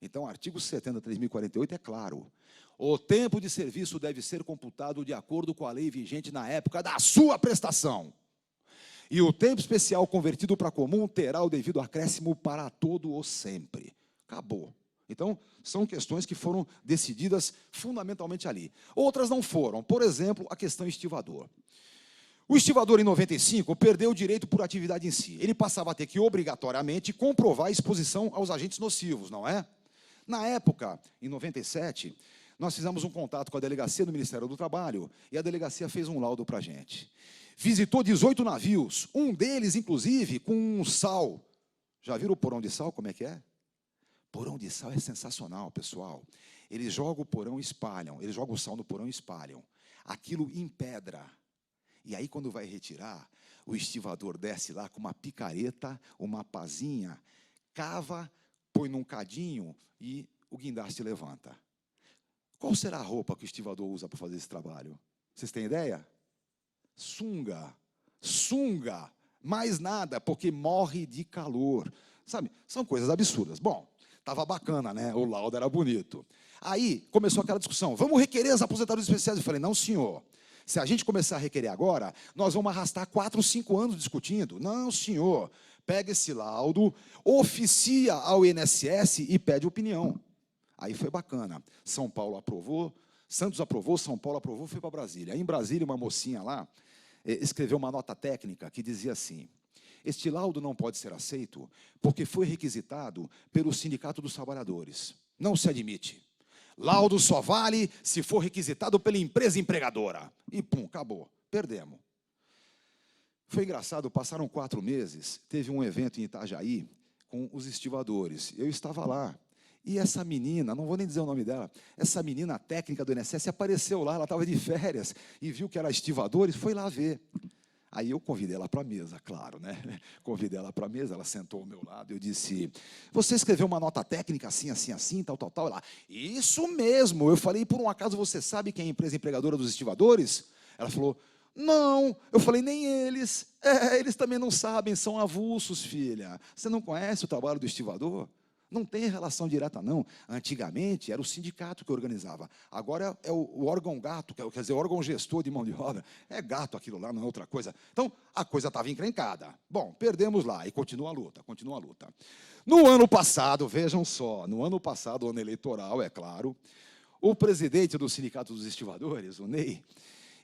Então, artigo 70, 3.048 é claro. O tempo de serviço deve ser computado de acordo com a lei vigente na época da sua prestação. E o tempo especial convertido para comum terá o devido acréscimo para todo o sempre. Acabou. Então, são questões que foram decididas fundamentalmente ali. Outras não foram. Por exemplo, a questão estivador. O estivador, em 95, perdeu o direito por atividade em si. Ele passava a ter que, obrigatoriamente, comprovar a exposição aos agentes nocivos, não é? Na época, em 97, nós fizemos um contato com a delegacia do Ministério do Trabalho e a delegacia fez um laudo para a gente. Visitou 18 navios, um deles, inclusive, com um sal. Já viram o porão de sal, como é que é? Porão de sal é sensacional, pessoal. Eles jogam o porão e espalham. Eles jogam o sal no porão e espalham. Aquilo empedra. E aí, quando vai retirar, o estivador desce lá com uma picareta, uma pazinha, cava, põe num cadinho e o guindaste levanta. Qual será a roupa que o estivador usa para fazer esse trabalho? Vocês têm ideia? Sunga. Sunga. Mais nada, porque morre de calor. Sabe, são coisas absurdas. Bom, estava bacana, né? O laudo era bonito. Aí começou aquela discussão: vamos requerer as aposentadorias especiais? Eu falei: não, senhor. Se a gente começar a requerer agora, nós vamos arrastar 4, 5 anos discutindo. Não, senhor. Pega esse laudo, oficia ao INSS e pede opinião. Aí foi bacana. São Paulo aprovou, Santos aprovou, São Paulo aprovou, foi para Brasília. Aí em Brasília, uma mocinha lá escreveu uma nota técnica que dizia assim: este laudo não pode ser aceito porque foi requisitado pelo Sindicato dos Trabalhadores. Não se admite. Laudo só vale se for requisitado pela empresa empregadora. E pum, acabou. Perdemos. Foi engraçado, passaram 4 meses, teve um evento em Itajaí com os estivadores. Eu estava lá. E essa menina, não vou nem dizer o nome dela, essa menina técnica do INSS apareceu lá, ela estava de férias, e viu que era estivador e foi lá ver. Aí eu convidei ela para a mesa, claro, né? Convidei ela para a mesa, ela sentou ao meu lado, eu disse: você escreveu uma nota técnica assim, assim, assim, tal, tal, tal. Ela: isso mesmo. Eu falei: por um acaso você sabe quem é a empresa empregadora dos estivadores? Ela falou: não. Eu falei: nem eles. Eles também não sabem, são avulsos, filha. Você não conhece o trabalho do estivador? Não tem relação direta, não. Antigamente, era o sindicato que organizava. Agora é o órgão gato, quer dizer, o órgão gestor de mão de obra. É gato aquilo lá, não é outra coisa. Então, a coisa estava encrencada. Bom, perdemos lá e continua a luta, continua a luta. No ano passado, vejam só, no ano passado, ano eleitoral, é claro, o presidente do Sindicato dos Estivadores, o Ney,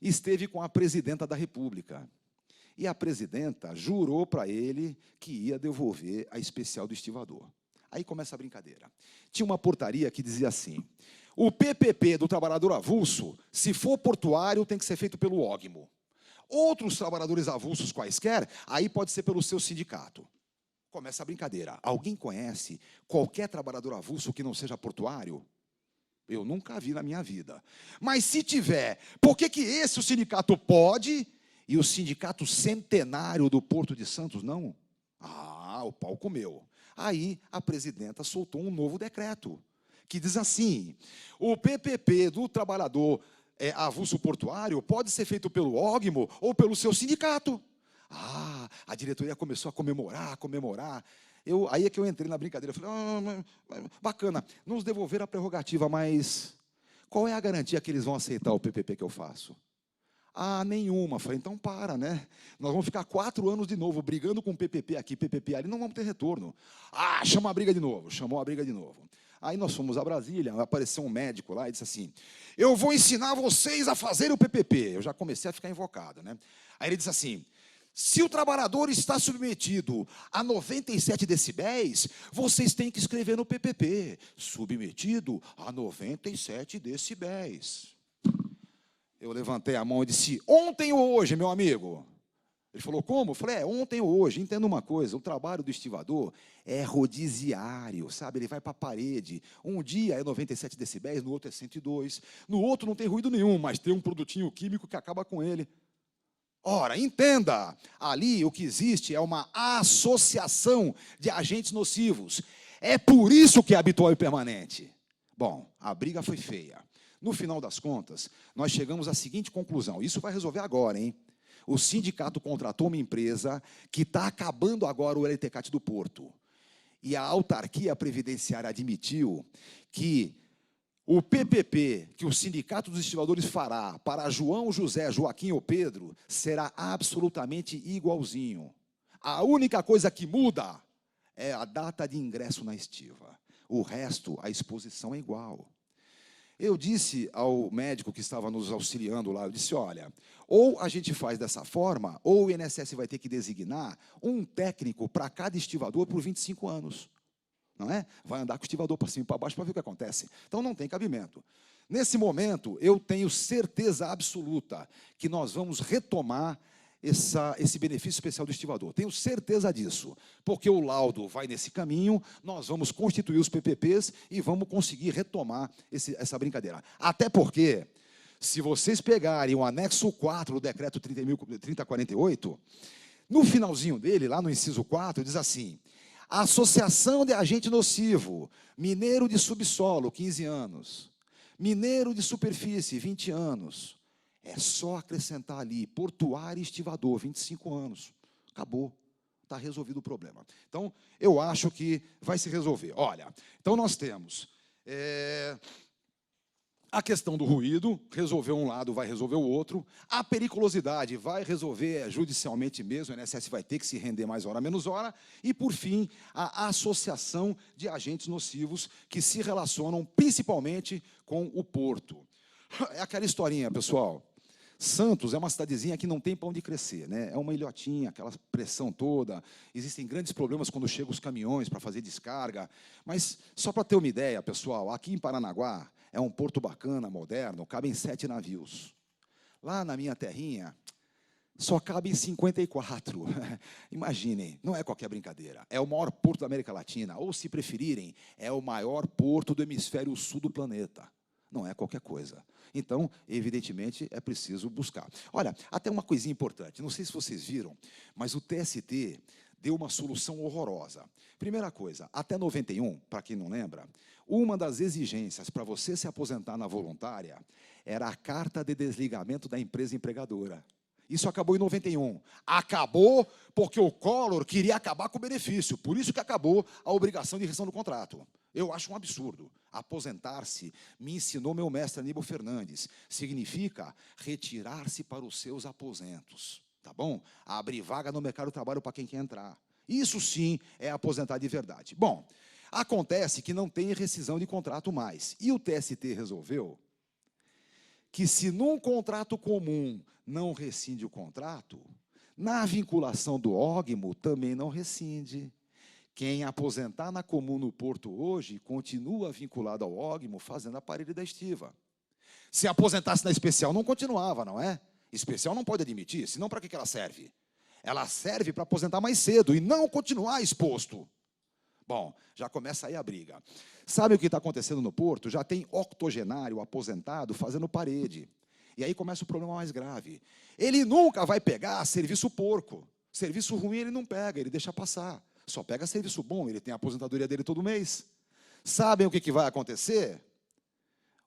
esteve com a presidenta da República. E a presidenta jurou para ele que ia devolver a especial do estivador. Aí começa a brincadeira. Tinha uma portaria que dizia assim: o PPP do trabalhador avulso, se for portuário, tem que ser feito pelo ógmo. Outros trabalhadores avulsos quaisquer, aí pode ser pelo seu sindicato. Começa a brincadeira. Alguém conhece qualquer trabalhador avulso que não seja portuário? Eu nunca vi na minha vida. Mas se tiver, por que esse o sindicato pode e o sindicato centenário do Porto de Santos não? Ah, o pau comeu. Aí a presidenta soltou um novo decreto, que diz assim: o PPP do trabalhador avulso portuário pode ser feito pelo ógmo ou pelo seu sindicato. Ah, a diretoria começou a comemorar. Aí é que eu entrei na brincadeira. Eu falei, bacana, nos devolveram a prerrogativa, mas qual é a garantia que eles vão aceitar o PPP que eu faço? Ah, nenhuma. Falei, então para, né? Nós vamos ficar 4 anos de novo brigando com PPP aqui, PPP ali, não vamos ter retorno. Ah, chama a briga de novo, chamou a briga de novo. Aí nós fomos a Brasília, apareceu um médico lá e disse assim: eu vou ensinar vocês a fazer o PPP. Eu já comecei a ficar invocado, né? Aí ele disse assim: se o trabalhador está submetido a 97 decibéis, vocês têm que escrever no PPP, submetido a 97 decibéis. Eu levantei a mão e disse: ontem ou hoje, meu amigo? Ele falou, como? Eu falei, ontem ou hoje. Entenda uma coisa, o trabalho do estivador é rodiziário, sabe? Ele vai para a parede. Um dia é 97 decibéis, no outro é 102. No outro não tem ruído nenhum, mas tem um produtinho químico que acaba com ele. Ora, entenda, ali o que existe é uma associação de agentes nocivos. É por isso que é habitual e permanente. Bom, a briga foi feia. No final das contas, nós chegamos à seguinte conclusão. Isso vai resolver agora, hein? O sindicato contratou uma empresa que está acabando agora o LTCAT do Porto. E a autarquia previdenciária admitiu que o PPP que o Sindicato dos Estivadores fará para João, José, Joaquim ou Pedro será absolutamente igualzinho. A única coisa que muda é a data de ingresso na estiva. O resto, a exposição é igual. Eu disse ao médico que estava nos auxiliando lá, eu disse, olha, ou a gente faz dessa forma, ou o INSS vai ter que designar um técnico para cada estivador por 25 anos. Não é? Vai andar com o estivador para cima e para baixo para ver o que acontece. Então, não tem cabimento. Nesse momento, eu tenho certeza absoluta que nós vamos retomar esse benefício especial do estivador. Tenho certeza disso, porque o laudo vai nesse caminho, nós vamos constituir os PPPs e vamos conseguir retomar essa brincadeira. Até porque, se vocês pegarem o anexo 4 do decreto 3048, no finalzinho dele, lá no inciso 4, diz assim: a associação de agente nocivo, mineiro de subsolo, 15 anos, mineiro de superfície, 20 anos, é só acrescentar ali, portuário e estivador, 25 anos. Acabou. Está resolvido o problema. Então, eu acho que vai se resolver. Olha, então nós temos a questão do ruído, resolver um lado, vai resolver o outro. A periculosidade vai resolver judicialmente mesmo, o INSS vai ter que se render mais hora, menos hora. E, por fim, a associação de agentes nocivos que se relacionam principalmente com o porto. É aquela historinha, pessoal. Santos é uma cidadezinha que não tem pão de crescer, né? É uma ilhotinha, aquela pressão toda. Existem grandes problemas quando chegam os caminhões para fazer descarga. Mas, só para ter uma ideia, pessoal, aqui em Paranaguá, é um porto bacana, moderno, cabem 7 navios. Lá na minha terrinha, só cabem 54. Imaginem, não é qualquer brincadeira. É o maior porto da América Latina, ou, se preferirem, é o maior porto do hemisfério sul do planeta. Não é qualquer coisa. Então, evidentemente, é preciso buscar. Olha, até uma coisinha importante, não sei se vocês viram, mas o TST deu uma solução horrorosa. Primeira coisa, até 91, para quem não lembra, uma das exigências para você se aposentar na voluntária era a carta de desligamento da empresa empregadora. Isso acabou em 91. Acabou porque o Collor queria acabar com o benefício. Por isso que acabou a obrigação de rescisão do contrato. Eu acho um absurdo. Aposentar-se, me ensinou meu mestre Aníbal Fernandes, significa retirar-se para os seus aposentos. Tá bom? Abrir vaga no mercado de trabalho para quem quer entrar. Isso sim é aposentar de verdade. Bom, acontece que não tem rescisão de contrato mais. E o TST resolveu que, se num contrato comum não rescinde o contrato, Na vinculação do ógmo, também não rescinde. Quem aposentar na comum no Porto hoje, continua vinculado ao ógmo, fazendo aparelho da estiva. Se aposentasse na especial, não continuava, não é? Especial não pode admitir, senão para que ela serve? Ela serve para aposentar mais cedo e não continuar exposto. Bom, já começa aí a briga. Sabe o que está acontecendo no Porto? Já tem octogenário aposentado fazendo parede. E aí começa o problema mais grave. Ele nunca vai pegar serviço porco. Serviço ruim ele não pega, ele deixa passar. Só pega serviço bom, ele tem a aposentadoria dele todo mês. Sabem o que vai acontecer?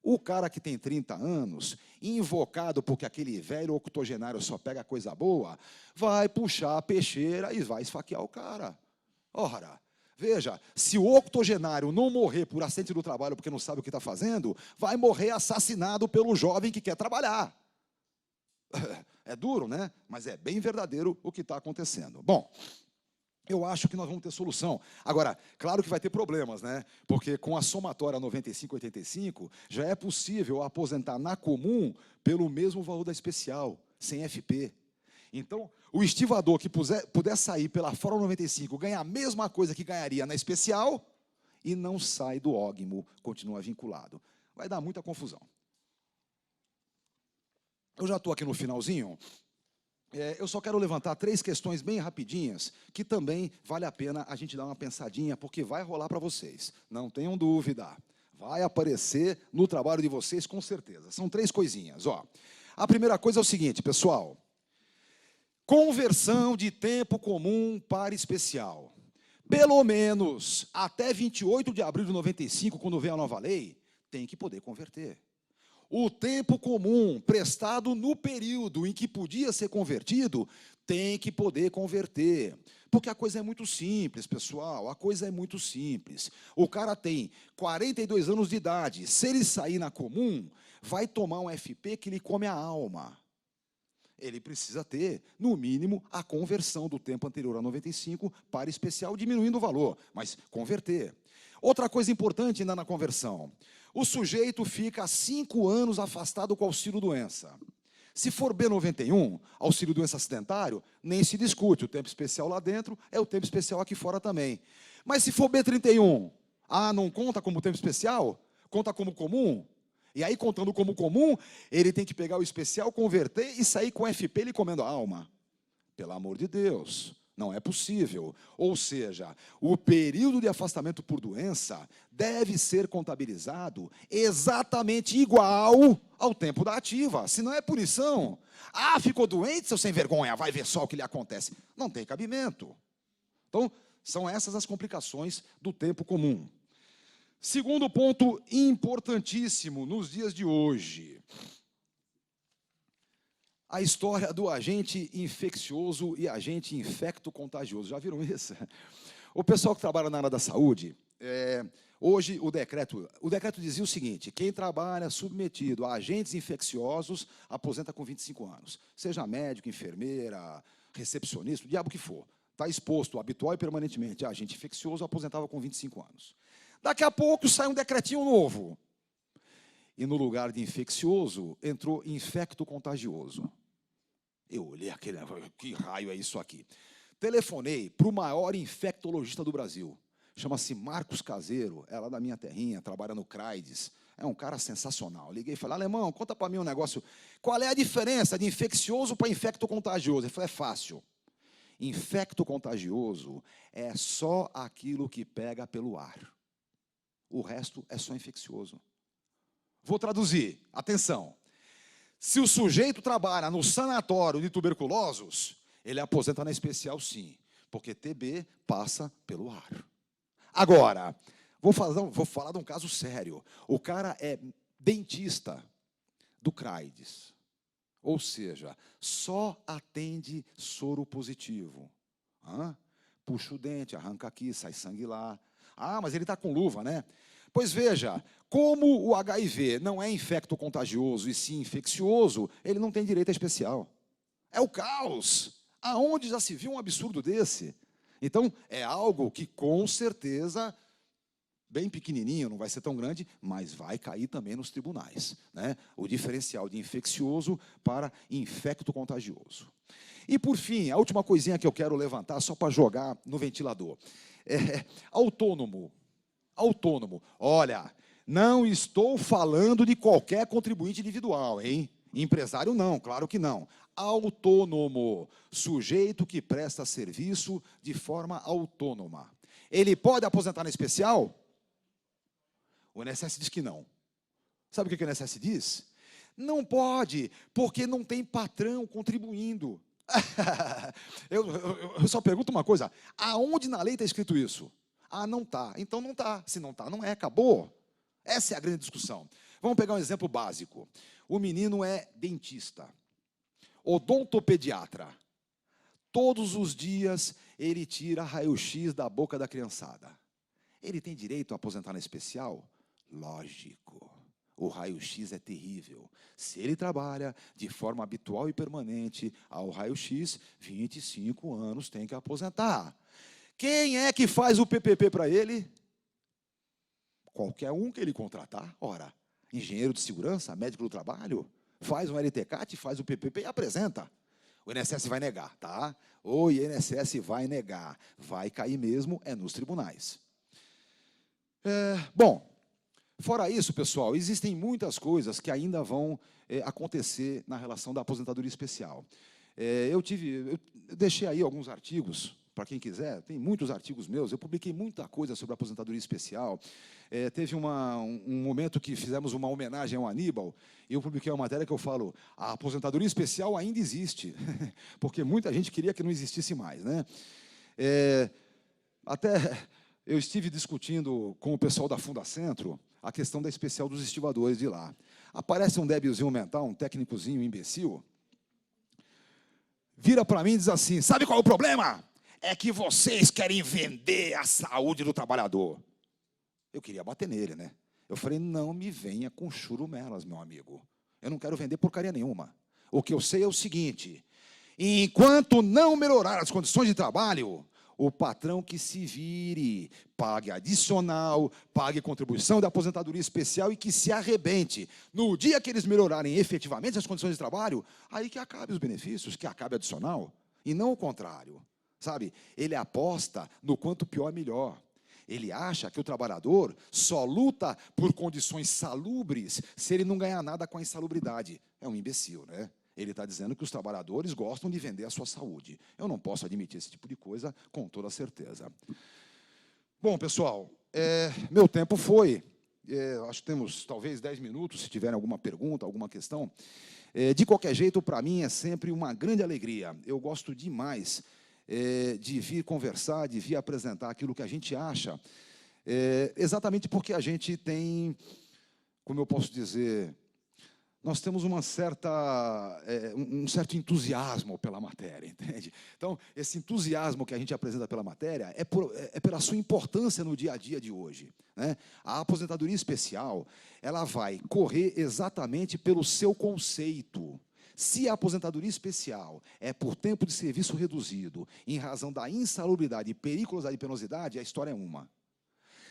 O cara que tem 30 anos, invocado porque aquele velho octogenário só pega coisa boa, vai puxar a peixeira e vai esfaquear o cara. Ora, veja, se o octogenário não morrer por acidente do trabalho porque não sabe o que está fazendo, vai morrer assassinado pelo jovem que quer trabalhar. É duro, né? Mas é bem verdadeiro o que está acontecendo. Bom, eu acho que nós vamos ter solução. Agora, claro que vai ter problemas, né? Porque com a somatória 95-85, já é possível aposentar na comum pelo mesmo valor da especial, sem FP. Então, o estivador que puder sair pela Fórmula 95 ganha a mesma coisa que ganharia na especial e não sai do ógmo, continua vinculado. Vai dar muita confusão. Eu já estou aqui no finalzinho. Eu só quero levantar 3 questões bem rapidinhas, que também vale a pena a gente dar uma pensadinha, porque vai rolar para vocês. Não tenham dúvida. Vai aparecer no trabalho de vocês, com certeza. São 3 coisinhas. Ó. A primeira coisa é o seguinte, pessoal. Conversão de tempo comum para especial. Pelo menos até 28 de abril de 95, quando vem a nova lei, tem que poder converter. O tempo comum prestado no período em que podia ser convertido, tem que poder converter. Porque a coisa é muito simples, pessoal, a coisa é muito simples. O cara tem 42 anos de idade, se ele sair na comum, vai tomar um FP que lhe come a alma. Ele precisa ter, no mínimo, a conversão do tempo anterior a 95 para especial, diminuindo o valor, mas converter. Outra coisa importante ainda na conversão, o sujeito fica 5 anos afastado com auxílio-doença. Se for B91, auxílio-doença acidentário, nem se discute, o tempo especial lá dentro é o tempo especial aqui fora também. Mas se for B31, não conta como tempo especial? Conta como comum? E aí, contando como comum, ele tem que pegar o especial, converter e sair com FP lhe comendo a alma. Pelo amor de Deus, não é possível. Ou seja, o período de afastamento por doença deve ser contabilizado exatamente igual ao tempo da ativa, senão é punição. Ficou doente, seu sem vergonha, vai ver só o que lhe acontece. Não tem cabimento. Então, são essas as complicações do tempo comum. Segundo ponto importantíssimo nos dias de hoje. A história do agente infeccioso e agente infecto-contagioso. Já viram isso? O pessoal que trabalha na área da saúde, hoje o decreto dizia o seguinte, quem trabalha submetido a agentes infecciosos aposenta com 25 anos. Seja médico, enfermeira, recepcionista, o diabo que for. Está exposto habitual e permanentemente a agente infeccioso, aposentava com 25 anos. Daqui a pouco sai um decretinho novo. E no lugar de infeccioso, entrou infecto-contagioso. Eu olhei aquele, que raio é isso aqui? Telefonei para o maior infectologista do Brasil. Chama-se Marcos Caseiro, é lá da minha terrinha, trabalha no CRAIDES. É um cara sensacional. Liguei e falei, alemão, conta para mim um negócio. Qual é a diferença de infeccioso para infecto-contagioso? Ele falou, é fácil. Infecto-contagioso é só aquilo que pega pelo ar. O resto é só infeccioso. Vou traduzir, atenção. Se o sujeito trabalha no sanatório de tuberculosos, ele aposenta na especial sim, porque TB passa pelo ar. Agora, vou falar de um caso sério. O cara é dentista do CRAIDES, ou seja, só atende soro positivo. Puxa o dente, arranca aqui, sai sangue lá. Mas ele está com luva, né? Pois veja, como o HIV não é infecto-contagioso e sim infeccioso, ele não tem direito a especial. É o caos. Aonde já se viu um absurdo desse? Então, é algo que, com certeza, bem pequenininho, não vai ser tão grande, mas vai cair também nos tribunais, né? O diferencial de infeccioso para infecto-contagioso. E, por fim, a última coisinha que eu quero levantar, só para jogar no ventilador. Autônomo. Autônomo. Olha, não estou falando de qualquer contribuinte individual, hein? Empresário não, claro que não. Autônomo, sujeito que presta serviço de forma autônoma. Ele pode aposentar na especial? O INSS diz que não. Sabe o que o INSS diz? Não pode, porque não tem patrão contribuindo. eu só pergunto uma coisa, aonde na lei está escrito isso? Ah, não está. Então não está. Se não está, não é. Acabou. Essa é a grande discussão. Vamos pegar um exemplo básico. O menino é dentista, odontopediatra. Todos os dias ele tira raio-x da boca da criançada. Ele tem direito a aposentar na especial? Lógico. O raio-x é terrível. Se ele trabalha de forma habitual e permanente ao raio-x, 25 anos tem que aposentar. Quem é que faz o PPP para ele? Qualquer um que ele contratar. Ora, engenheiro de segurança, médico do trabalho, faz um LTCAT, faz o PPP e apresenta. O INSS vai negar, tá? O INSS vai negar. Vai cair mesmo, é nos tribunais. Bom, fora isso, pessoal, existem muitas coisas que ainda vão acontecer na relação da aposentadoria especial. Eu deixei aí alguns artigos, para quem quiser, tem muitos artigos meus, eu publiquei muita coisa sobre a aposentadoria especial. Teve um momento que fizemos uma homenagem ao Aníbal, e eu publiquei uma matéria que eu falo, a aposentadoria especial ainda existe, porque muita gente queria que não existisse mais, né? Até eu estive discutindo com o pessoal da Fundacentro a questão da especial dos estivadores de lá. Aparece um débilzinho mental, um técnicozinho imbecil, vira para mim e diz assim, sabe qual é o problema? É que vocês querem vender a saúde do trabalhador. Eu queria bater nele, né? Eu falei, não me venha com churumelas, meu amigo. Eu não quero vender porcaria nenhuma. O que eu sei é o seguinte, enquanto não melhorar as condições de trabalho, o patrão que se vire, pague adicional, pague contribuição da aposentadoria especial e que se arrebente. No dia que eles melhorarem efetivamente as condições de trabalho, aí que acabe os benefícios, que acabe adicional, e não o contrário. Sabe, ele aposta no quanto pior, melhor. Ele acha que o trabalhador só luta por condições salubres se ele não ganhar nada com a insalubridade. É um imbecil, né? Ele está dizendo que os trabalhadores gostam de vender a sua saúde. Eu não posso admitir esse tipo de coisa com toda certeza. Bom, pessoal, meu tempo foi. Acho que temos talvez 10 minutos, se tiverem alguma pergunta, alguma questão. De qualquer jeito, para mim é sempre uma grande alegria. Eu gosto demais de vir conversar, de vir apresentar aquilo que a gente acha, exatamente porque a gente tem, como eu posso dizer, nós temos um certo entusiasmo pela matéria, entende? Então, esse entusiasmo que a gente apresenta pela matéria é pela sua importância no dia a dia de hoje, né? A aposentadoria especial, ela vai correr exatamente pelo seu conceito. Se a aposentadoria especial é por tempo de serviço reduzido, em razão da insalubridade, periculosidade e penosidade, a história é uma.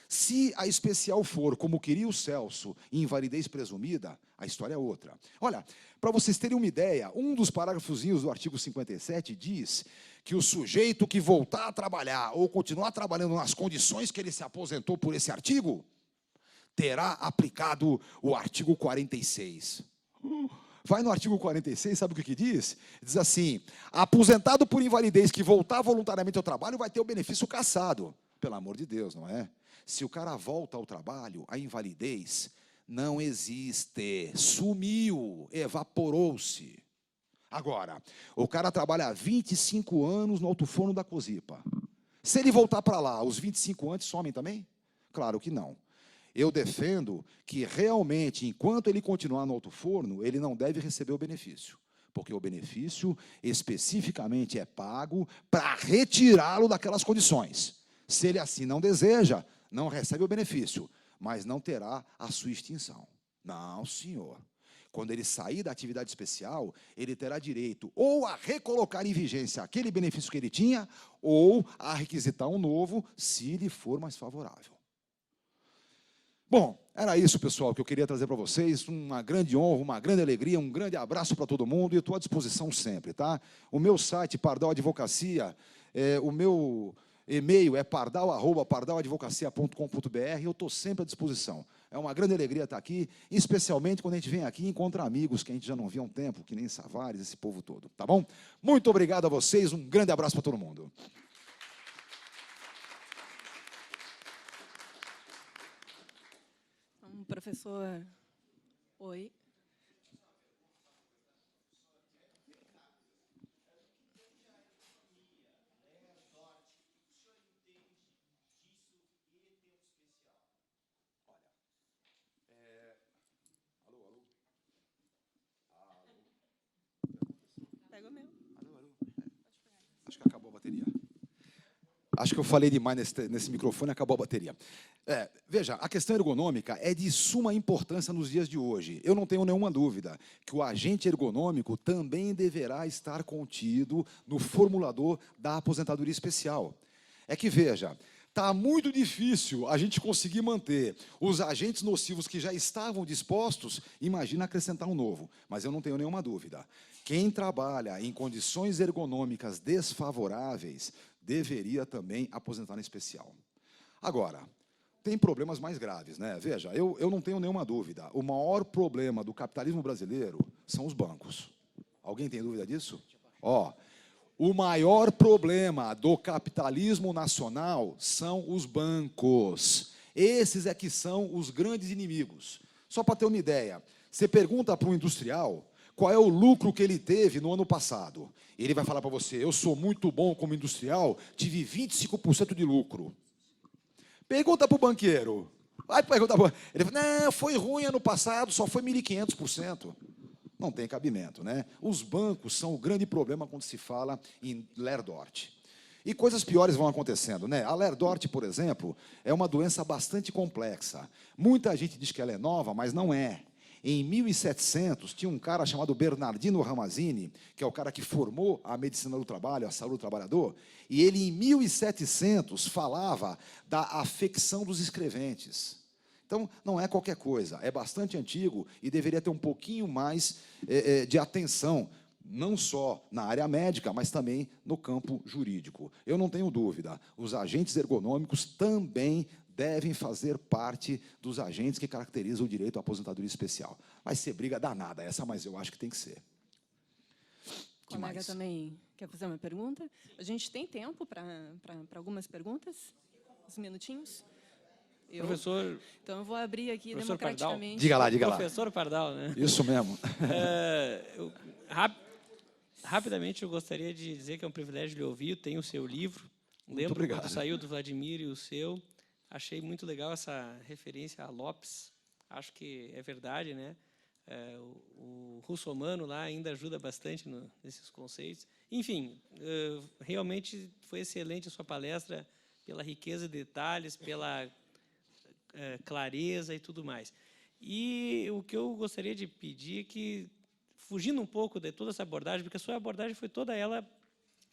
Se a especial for, como queria o Celso, invalidez presumida, a história é outra. Olha, para vocês terem uma ideia, um dos parágrafozinhos do artigo 57 diz que o sujeito que voltar a trabalhar ou continuar trabalhando nas condições que ele se aposentou por esse artigo, terá aplicado o artigo 46. Vai no artigo 46, sabe o que diz? Diz assim, aposentado por invalidez que voltar voluntariamente ao trabalho vai ter o benefício cassado. Pelo amor de Deus, não é? Se o cara volta ao trabalho, a invalidez não existe, sumiu, evaporou-se. Agora, o cara trabalha há 25 anos no alto forno da Cosipa. Se ele voltar para lá, os 25 antes somem também? Claro que não. Eu defendo que realmente, enquanto ele continuar no alto forno, ele não deve receber o benefício. Porque o benefício especificamente é pago para retirá-lo daquelas condições. Se ele assim não deseja, não recebe o benefício, mas não terá a sua extinção. Não, senhor. Quando ele sair da atividade especial, ele terá direito ou a recolocar em vigência aquele benefício que ele tinha, ou a requisitar um novo, se lhe for mais favorável. Bom, era isso, pessoal, que eu queria trazer para vocês. Uma grande honra, uma grande alegria, um grande abraço para todo mundo e estou à disposição sempre, tá? O meu site, Pardal Advocacia, o meu e-mail é pardal@pardaladvocacia.com.br. Eu estou sempre à disposição. É uma grande alegria estar aqui, especialmente quando a gente vem aqui e encontra amigos que a gente já não via há um tempo, que nem Savares, esse povo todo, tá bom? Muito obrigado a vocês, um grande abraço para todo mundo. Professor, oi. Pega o meu. Acho que acabou a bateria. Acho que eu falei demais nesse microfone, acabou a bateria. Veja, a questão ergonômica é de suma importância nos dias de hoje. Eu não tenho nenhuma dúvida que o agente ergonômico também deverá estar contido no formulador da aposentadoria especial. É que, veja, está muito difícil a gente conseguir manter os agentes nocivos que já estavam dispostos, imagina acrescentar um novo. Mas eu não tenho nenhuma dúvida. Quem trabalha em condições ergonômicas desfavoráveis deveria também aposentar em especial. Agora, tem problemas mais graves, né? Veja, eu não tenho nenhuma dúvida. O maior problema do capitalismo brasileiro são os bancos. Alguém tem dúvida disso? O maior problema do capitalismo nacional são os bancos. Esses é que são os grandes inimigos. Só para ter uma ideia, você pergunta para um industrial qual é o lucro que ele teve no ano passado. Ele vai falar para você, eu sou muito bom como industrial, tive 25% de lucro. Pergunta para o banqueiro. Vai perguntar para ele fala, não, foi ruim ano passado, só foi 1.500%. Não tem cabimento, né? Os bancos são o grande problema quando se fala em Ler-Dort. E coisas piores vão acontecendo, né? A Ler-Dort, por exemplo, é uma doença bastante complexa. Muita gente diz que ela é nova, mas não é. Em 1700, tinha um cara chamado Bernardino Ramazzini, que é o cara que formou a medicina do trabalho, a saúde do trabalhador, e ele, em 1700, falava da afecção dos escreventes. Então, não é qualquer coisa, é bastante antigo e deveria ter um pouquinho mais de atenção, não só na área médica, mas também no campo jurídico. Eu não tenho dúvida, os agentes ergonômicos também devem fazer parte dos agentes que caracterizam o direito à aposentadoria especial. Vai ser briga danada essa, mas eu acho que tem que ser. O colega também quer fazer uma pergunta? A gente tem tempo para algumas perguntas? Uns minutinhos? Professor... Então, eu vou abrir aqui democraticamente. Diga lá, diga lá. Professor Pardal, né? Isso mesmo. Rapidamente, eu gostaria de dizer que é um privilégio lhe ouvir. Eu tenho o seu livro. Lembro quando saiu do Vladimir e o seu. Achei muito legal essa referência a Lopes. Acho que é verdade, né? O russomano lá ainda ajuda bastante nesses conceitos. Enfim, realmente foi excelente a sua palestra pela riqueza de detalhes, pela clareza e tudo mais. E o que eu gostaria de pedir é que, fugindo um pouco de toda essa abordagem, porque a sua abordagem foi toda ela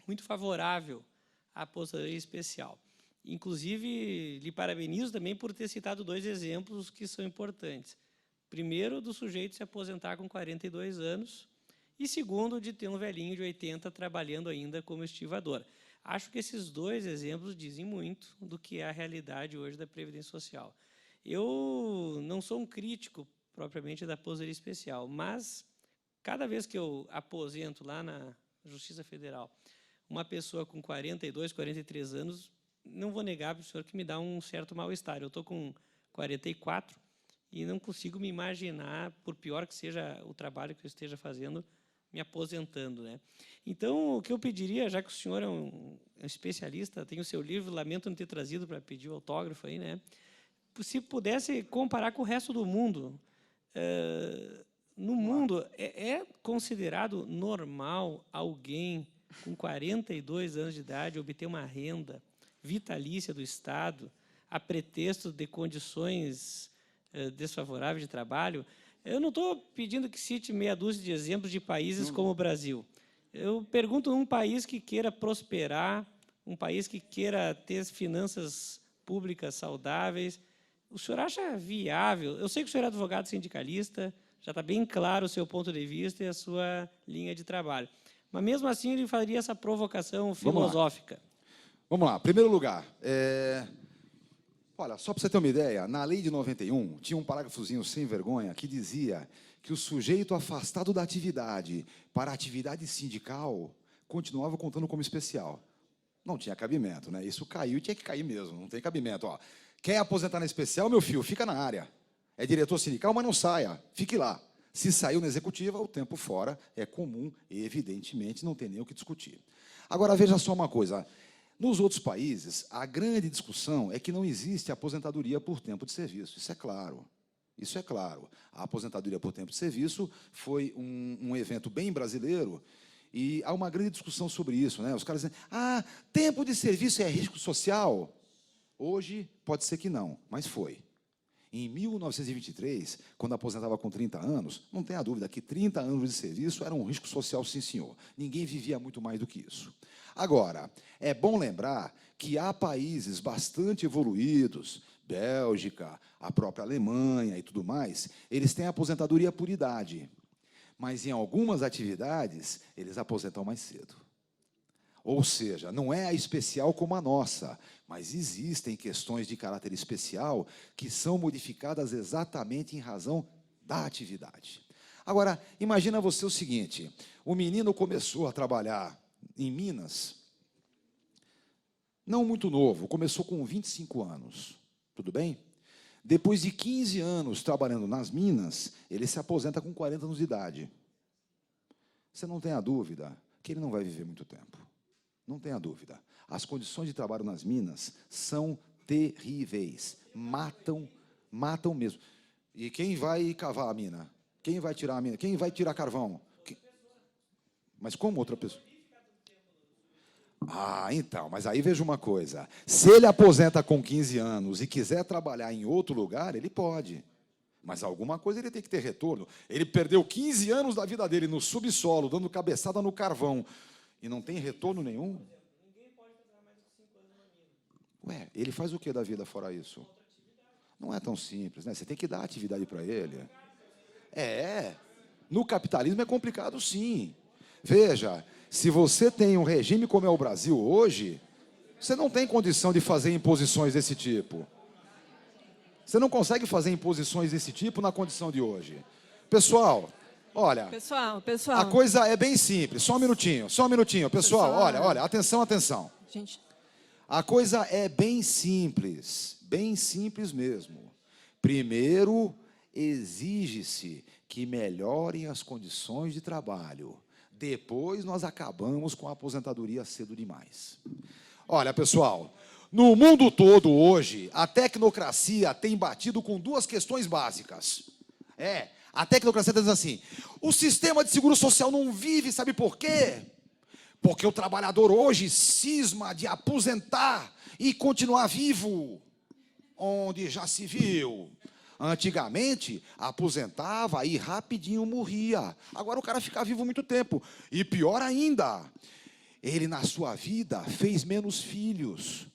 muito favorável à aposentadoria especial. Inclusive, lhe parabenizo também por ter citado 2 exemplos que são importantes. Primeiro, do sujeito se aposentar com 42 anos, e segundo, de ter um velhinho de 80 trabalhando ainda como estivador. Acho que esses 2 exemplos dizem muito do que é a realidade hoje da Previdência Social. Eu não sou um crítico, propriamente, da aposentadoria especial, mas, cada vez que eu aposento lá na Justiça Federal, uma pessoa com 42, 43 anos, não vou negar para o senhor que me dá um certo mal-estar. Eu estou com 44 e não consigo me imaginar, por pior que seja o trabalho que eu esteja fazendo, me aposentando, né? Então, o que eu pediria, já que o senhor é um especialista, tem o seu livro, lamento não ter trazido para pedir o autógrafo aí, né? Se pudesse comparar com o resto do mundo, no mundo é considerado normal alguém com 42 anos de idade obter uma renda vitalícia do Estado a pretexto de condições desfavoráveis de trabalho? Eu não estou pedindo que cite meia dúzia de exemplos de países como o Brasil. Eu pergunto um país que queira prosperar, um país que queira ter finanças públicas saudáveis, o senhor acha viável? Eu sei que o senhor é advogado sindicalista, já está bem claro o seu ponto de vista e a sua linha de trabalho. Mas, mesmo assim, ele faria essa provocação filosófica. Vamos lá. Primeiro lugar, olha, só para você ter uma ideia, na lei de 91, tinha um parágrafozinho sem vergonha que dizia que o sujeito afastado da atividade para a atividade sindical continuava contando como especial. Não tinha cabimento, né? Isso caiu e tinha que cair mesmo, não tem cabimento. Ó, quer aposentar na especial, meu filho, fica na área. É diretor sindical, mas não saia, fique lá. Se saiu na executiva, o tempo fora é comum e, evidentemente, não tem nem o que discutir. Agora, veja só uma coisa. Nos outros países, a grande discussão é que não existe aposentadoria por tempo de serviço. Isso é claro. Isso é claro. A aposentadoria por tempo de serviço foi um evento bem brasileiro e há uma grande discussão sobre isso, né? Os caras dizem, tempo de serviço é risco social? Hoje, pode ser que não, mas foi. Em 1923, quando aposentava com 30 anos, não tenha dúvida que 30 anos de serviço era um risco social, sim, senhor. Ninguém vivia muito mais do que isso. Agora, é bom lembrar que há países bastante evoluídos, Bélgica, a própria Alemanha e tudo mais, eles têm aposentadoria por idade. Mas, em algumas atividades, eles aposentam mais cedo. Ou seja, não é a especial como a nossa, mas existem questões de caráter especial que são modificadas exatamente em razão da atividade. Agora, imagina você o seguinte, o menino começou a trabalhar em Minas, não muito novo, começou com 25 anos, tudo bem? Depois de 15 anos trabalhando nas minas, ele se aposenta com 40 anos de idade. Você não tem a dúvida que ele não vai viver muito tempo. Não tenha dúvida. As condições de trabalho nas minas são terríveis. Matam mesmo. E quem vai cavar a mina? Quem vai tirar a mina? Quem vai tirar carvão? Mas como outra pessoa? Então, mas aí veja uma coisa. Se ele aposenta com 15 anos e quiser trabalhar em outro lugar, ele pode. Mas alguma coisa ele tem que ter retorno. Ele perdeu 15 anos da vida dele no subsolo, dando cabeçada no carvão, e não tem retorno nenhum? Ninguém pode trabalhar mais de 5 anos na mina. Ué, ele faz o que da vida fora isso? Não é tão simples, né? Você tem que dar atividade para ele. No capitalismo é complicado, sim. Veja, se você tem um regime como é o Brasil hoje, você não tem condição de fazer imposições desse tipo. Você não consegue fazer imposições desse tipo na condição de hoje. Pessoal, olha... Pessoal. A coisa é bem simples. Só um minutinho. Pessoal, olha, atenção. Gente. A coisa é bem simples mesmo. Primeiro, exige-se que melhorem as condições de trabalho. Depois, nós acabamos com a aposentadoria cedo demais. Olha, pessoal, no mundo todo hoje, a tecnocracia tem batido com duas questões básicas. A tecnocracia está dizendo assim, o sistema de seguro social não vive, sabe por quê? Porque o trabalhador hoje cisma de aposentar e continuar vivo, onde já se viu. Antigamente, aposentava e rapidinho morria. Agora o cara fica vivo muito tempo. E pior ainda, ele na sua vida fez menos filhos.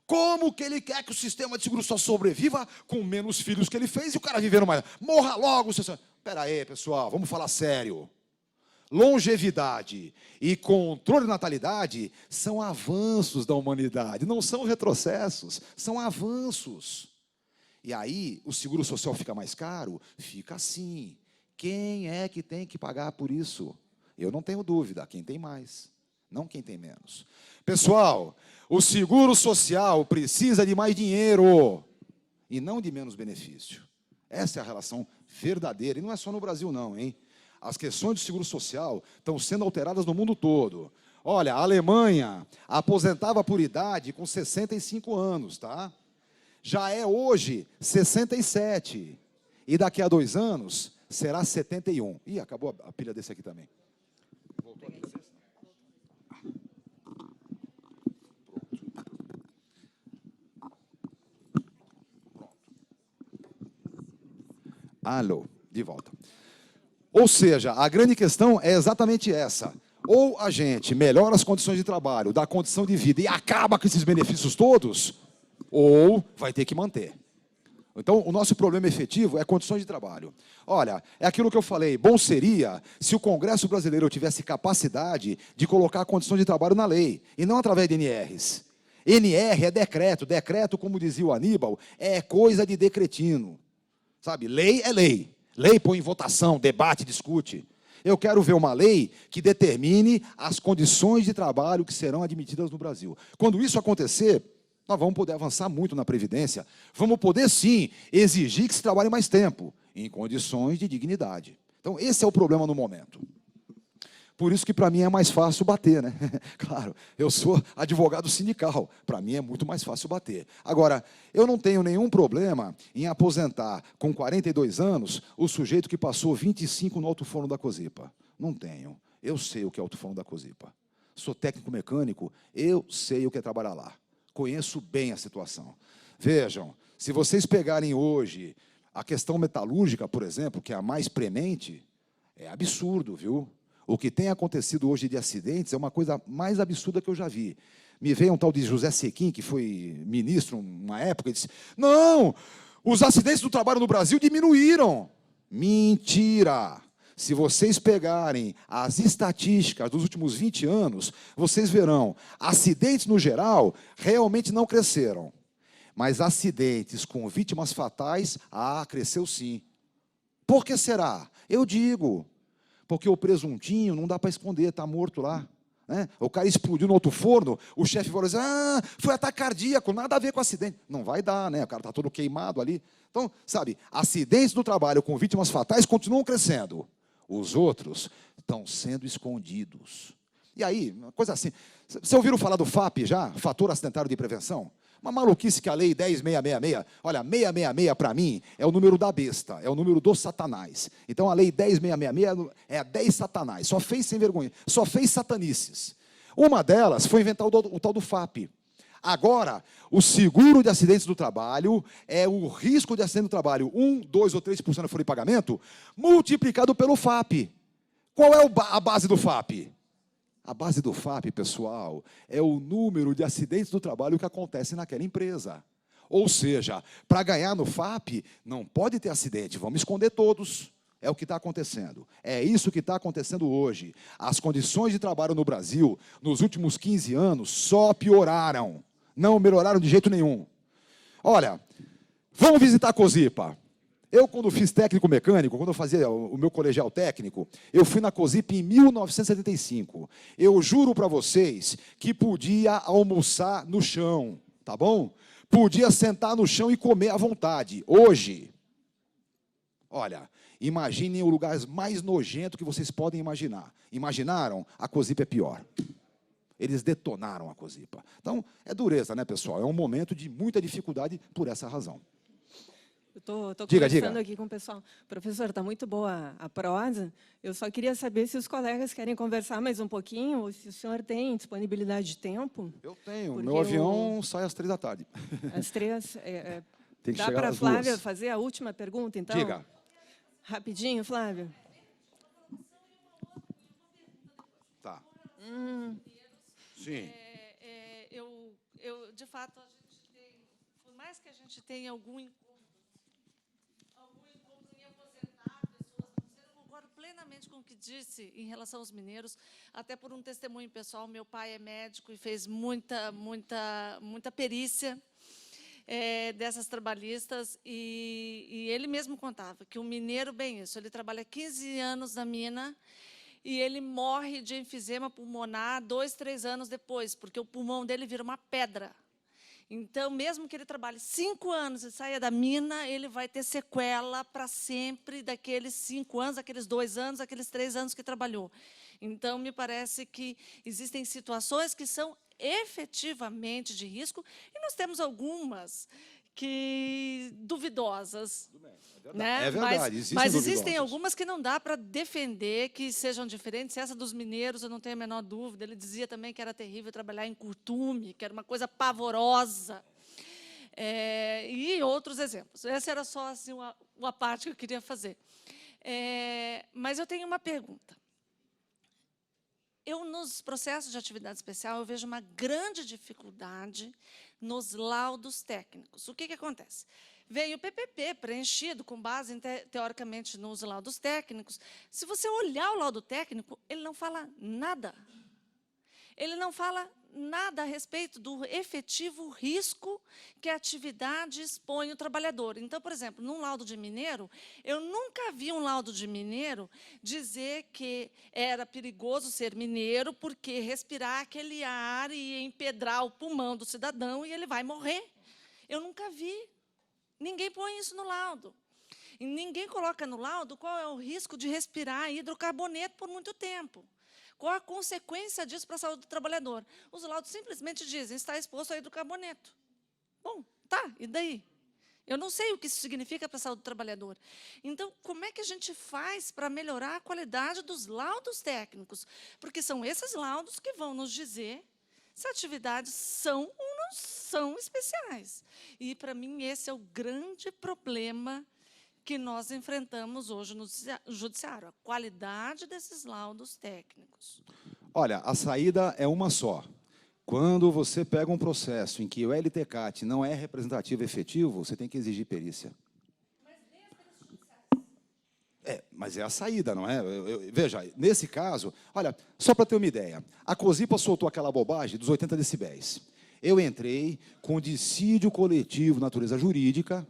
Como que ele quer que o sistema de seguro social sobreviva com menos filhos que ele fez e o cara vivendo mais? Morra logo! Espera aí, pessoal, vamos falar sério. Longevidade e controle de natalidade são avanços da humanidade, não são retrocessos, são avanços. E aí, o seguro social fica mais caro? Fica sim. Quem é que tem que pagar por isso? Eu não tenho dúvida, quem tem mais, não quem tem menos. Pessoal, o seguro social precisa de mais dinheiro e não de menos benefício. Essa é a relação verdadeira, e não é só no Brasil não, hein? As questões de seguro social estão sendo alteradas no mundo todo. Olha, a Alemanha aposentava por idade com 65 anos, tá? Já é hoje 67. E daqui a 2 anos será 71. Ih, acabou a pilha desse aqui também. Voltou aqui. Alô, de volta. Ou seja, a grande questão é exatamente essa. Ou a gente melhora as condições de trabalho, dá condição de vida e acaba com esses benefícios todos, ou vai ter que manter. Então, o nosso problema efetivo é condições de trabalho. Olha, é aquilo que eu falei, bom seria se o Congresso brasileiro tivesse capacidade de colocar condições de trabalho na lei, e não através de NRs. NR é decreto, decreto, como dizia o Aníbal, é coisa de decretino. Sabe, lei é lei. Lei põe em votação, debate, discute. Eu quero ver uma lei que determine as condições de trabalho que serão admitidas no Brasil. Quando isso acontecer, nós vamos poder avançar muito na Previdência. Vamos poder, sim, exigir que se trabalhe mais tempo, em condições de dignidade. Então, esse é o problema no momento. Por isso que, para mim, é mais fácil bater, né? Claro, eu sou advogado sindical, para mim é muito mais fácil bater. Agora, eu não tenho nenhum problema em aposentar, com 42 anos, o sujeito que passou 25 no alto forno da COSIPA. Não tenho. Eu sei o que é alto forno da COSIPA. Sou técnico mecânico, eu sei o que é trabalhar lá. Conheço bem a situação. Vejam, se vocês pegarem hoje a questão metalúrgica, por exemplo, que é a mais premente, é absurdo, viu? O que tem acontecido hoje de acidentes é uma coisa mais absurda que eu já vi. Me veio um tal de José Sequim, que foi ministro uma época, e disse, não, os acidentes do trabalho no Brasil diminuíram. Mentira! Se vocês pegarem as estatísticas dos últimos 20 anos, vocês verão, acidentes no geral realmente não cresceram. Mas acidentes com vítimas fatais, cresceu sim. Por que será? Eu digo, porque o presuntinho não dá para esconder, está morto lá. Né? O cara explodiu no outro forno, o chefe vai dizer, foi ataque cardíaco, nada a ver com acidente. Não vai dar, né? O cara está todo queimado ali. Então, sabe, acidentes do trabalho com vítimas fatais continuam crescendo. Os outros estão sendo escondidos. E aí, uma coisa assim, vocês ouviram falar do FAP já? Fator Acidentário de Prevenção? Uma maluquice que a lei 10.666, olha, 666 para mim é o número da besta, é o número do Satanás. Então a lei 10.666 é a 10 Satanás, só fez sem vergonha, só fez satanices. Uma delas foi inventar o tal do FAP. Agora, o seguro de acidentes do trabalho é o risco de acidente do trabalho, 1, 2 ou 3% de folha de pagamento, multiplicado pelo FAP. Qual é a base do FAP? A base do FAP, pessoal, é o número de acidentes do trabalho que acontecem naquela empresa. Ou seja, para ganhar no FAP, não pode ter acidente, vamos esconder todos. É o que está acontecendo. É isso que está acontecendo hoje. As condições de trabalho no Brasil, nos últimos 15 anos, só pioraram. Não melhoraram de jeito nenhum. Olha, vamos visitar a COSIPA. Eu, quando fiz técnico mecânico, quando eu fazia o meu colegial técnico, eu fui na COSIPA em 1975. Eu juro para vocês que podia almoçar no chão, tá bom? Podia sentar no chão e comer à vontade. Hoje, olha, imaginem o lugar mais nojento que vocês podem imaginar. Imaginaram? A COSIPA é pior. Eles detonaram a COSIPA. Então, é dureza, né, pessoal? É um momento de muita dificuldade por essa razão. Eu estou Diga. conversando aqui com o pessoal. Professor, está muito boa a prosa. Eu só queria saber se os colegas querem conversar mais um pouquinho, ou se o senhor tem disponibilidade de tempo. Eu tenho. Porque Meu avião sai às 3h. Às 3. Tem que dá chegar para a às Flávia 2. fazer a última pergunta, então? Diga. Rapidinho, Flávia. Tá. Sim. De fato, a gente tem, por mais que a gente tenha algum encontro em aposentar pessoas, eu concordo plenamente com o que disse em relação aos mineiros, até por um testemunho pessoal. Meu pai é médico e fez muita perícia dessas trabalhistas, e ele mesmo contava que o mineiro, bem isso, ele trabalha 15 anos na mina, e ele morre de enfisema pulmonar 2, 3 anos depois, porque o pulmão dele vira uma pedra. Então, mesmo que ele trabalhe 5 anos e saia da mina, ele vai ter sequela para sempre daqueles 5 anos, aqueles 2 anos, aqueles 3 anos que trabalhou. Então, me parece que existem situações que são efetivamente de risco, e nós temos algumas duvidosas. Né? É verdade, mas existem algumas que não dá para defender que sejam diferentes. Essa dos mineiros, eu não tenho a menor dúvida. Ele dizia também que era terrível trabalhar em curtume, que era uma coisa pavorosa. E outros exemplos. Essa era só assim, uma parte que eu queria fazer. Mas eu tenho uma pergunta. Nos processos de atividade especial, eu vejo uma grande dificuldade nos laudos técnicos. O que acontece? Vem o PPP preenchido com base, teoricamente, nos laudos técnicos. Se você olhar o laudo técnico, ele não fala nada. Ele não fala nada a respeito do efetivo risco que a atividade expõe o trabalhador. Então, por exemplo, num laudo de mineiro, eu nunca vi um laudo de mineiro dizer que era perigoso ser mineiro porque respirar aquele ar ia empedrar o pulmão do cidadão e ele vai morrer. Eu nunca vi. Ninguém põe isso no laudo. E ninguém coloca no laudo qual é o risco de respirar hidrocarboneto por muito tempo. Qual a consequência disso para a saúde do trabalhador? Os laudos simplesmente dizem, está exposto a hidrocarboneto. Bom, tá, e daí? Eu não sei o que isso significa para a saúde do trabalhador. Então, como é que a gente faz para melhorar a qualidade dos laudos técnicos? Porque são esses laudos que vão nos dizer se atividades são ou não são especiais. E, para mim, esse é o grande problema que nós enfrentamos hoje no judiciário, a qualidade desses laudos técnicos. Olha, a saída é uma só. Quando você pega um processo em que o LTCAT não é representativo efetivo, você tem que exigir perícia. Mas é a saída, não é? Veja, nesse caso, olha, só para ter uma ideia, a COSIPA soltou aquela bobagem dos 80 decibéis. Eu entrei com dissídio coletivo, natureza jurídica,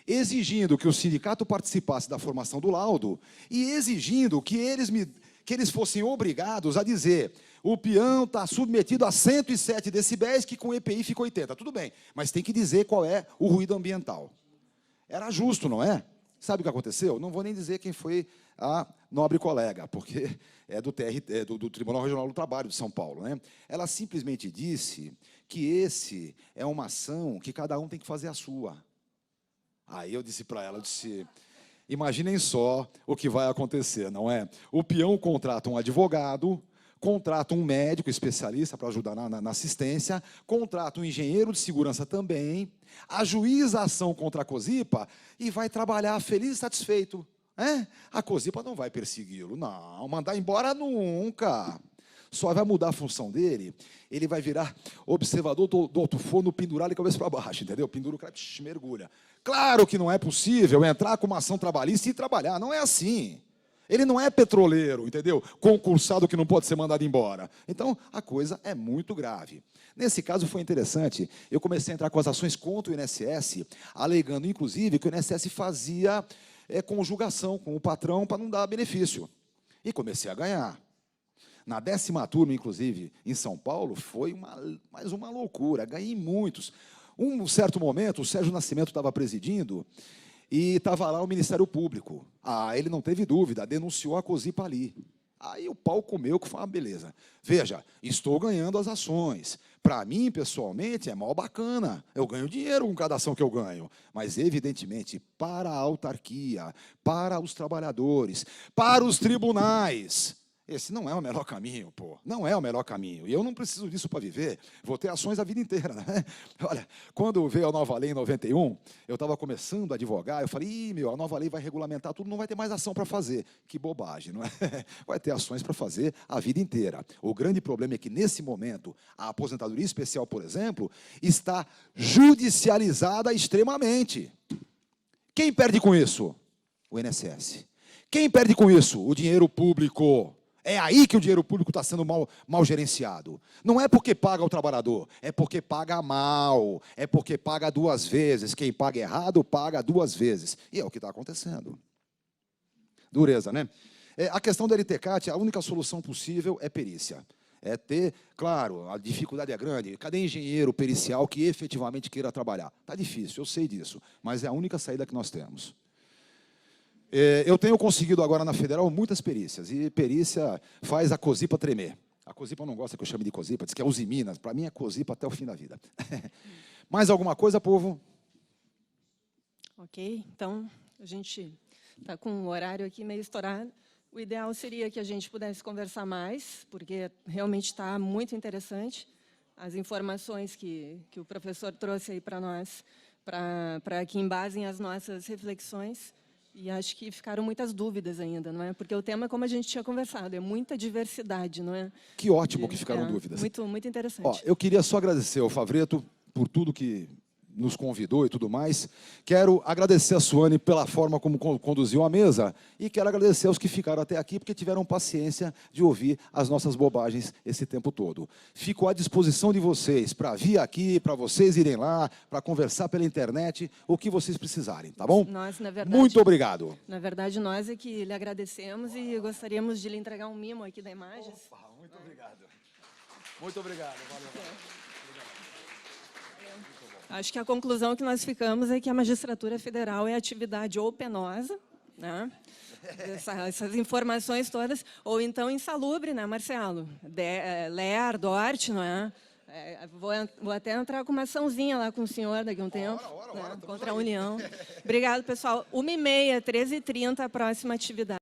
exigindo que o sindicato participasse da formação do laudo e exigindo que eles fossem obrigados a dizer o peão está submetido a 107 decibéis, que com EPI fica 80. Tudo bem, mas tem que dizer qual é o ruído ambiental. Era justo, não é? Sabe o que aconteceu? Não vou nem dizer quem foi a nobre colega, porque é do Tribunal Regional do Trabalho de São Paulo, né? Ela simplesmente disse que esse é uma ação que cada um tem que fazer a sua. Aí eu disse para ela, eu disse, imaginem só o que vai acontecer, não é? O peão contrata um advogado, contrata um médico especialista para ajudar na assistência, contrata um engenheiro de segurança também, ajuiza a ação contra a COSIPA e vai trabalhar feliz e satisfeito. A COSIPA não vai persegui-lo, não, mandar embora nunca. Só vai mudar a função dele, ele vai virar observador do alto forno, pendurar ele cabeça para baixo, entendeu? Pendura o cara, mergulha. Claro que não é possível entrar com uma ação trabalhista e trabalhar, não é assim. Ele não é petroleiro, entendeu? Concursado que não pode ser mandado embora. Então, a coisa é muito grave. Nesse caso, foi interessante, eu comecei a entrar com as ações contra o INSS, alegando, inclusive, que o INSS fazia conjugação com o patrão para não dar benefício. E comecei a ganhar. Na 10ª turma, inclusive, em São Paulo, foi mais uma loucura, ganhei muitos. Um certo momento, o Sérgio Nascimento estava presidindo e estava lá o Ministério Público. Ele não teve dúvida, denunciou a COSIPA ali. Aí o pau comeu, que foi uma beleza. Veja, estou ganhando as ações. Para mim, pessoalmente, é mó bacana. Eu ganho dinheiro com cada ação que eu ganho. Mas, evidentemente, para a autarquia, para os trabalhadores, para os tribunais, esse não é o melhor caminho, pô. Não é o melhor caminho. E eu não preciso disso para viver. Vou ter ações a vida inteira, né? Olha, quando veio a nova lei em 91, eu estava começando a advogar, eu falei, a nova lei vai regulamentar tudo, não vai ter mais ação para fazer. Que bobagem, não é? Vai ter ações para fazer a vida inteira. O grande problema é que, nesse momento, a aposentadoria especial, por exemplo, está judicializada extremamente. Quem perde com isso? O INSS. Quem perde com isso? O dinheiro público. É aí que o dinheiro público está sendo mal gerenciado. Não é porque paga o trabalhador, é porque paga mal, é porque paga 2 vezes. Quem paga errado, paga 2 vezes. E é o que está acontecendo. Dureza, né? A questão do LTCAT, a única solução possível é perícia. É ter, claro, a dificuldade é grande. Cadê engenheiro pericial que efetivamente queira trabalhar? Está difícil, eu sei disso, mas é a única saída que nós temos. Eu tenho conseguido agora na Federal muitas perícias, e perícia faz a COSIPA tremer. A COSIPA não gosta que eu chame de COSIPA, diz que é Usiminas. Para mim é COSIPA até o fim da vida. Mais alguma coisa, povo? Ok, então a gente está com o horário aqui meio estourado. O ideal seria que a gente pudesse conversar mais, porque realmente está muito interessante as informações que o professor trouxe aí para nós, para que embasem as nossas reflexões. E acho que ficaram muitas dúvidas ainda, não é? Porque o tema, como a gente tinha conversado, é muita diversidade, não é? Que ótimo que ficaram dúvidas. Muito interessante. Ó, eu queria só agradecer ao Favreto por tudo que nos convidou e tudo mais. Quero agradecer a Suane pela forma como conduziu a mesa e quero agradecer aos que ficaram até aqui porque tiveram paciência de ouvir as nossas bobagens esse tempo todo. Fico à disposição de vocês para vir aqui, para vocês irem lá, para conversar pela internet, o que vocês precisarem, tá bom? Nós, na verdade, muito obrigado. Na verdade, nós é que lhe agradecemos e gostaríamos de lhe entregar um mimo aqui da Imagens. Opa, muito obrigado. Muito obrigado. Valeu. Acho que a conclusão que nós ficamos é que a magistratura federal é atividade ou penosa, né? Essas informações todas, ou então insalubre, né, Marcelo? Ler, Dort, não é? Vou até entrar com uma açãozinha lá com o senhor daqui a um tempo, Ora, né, contra a União. Obrigado, pessoal. 1h30, 13h30, a próxima atividade.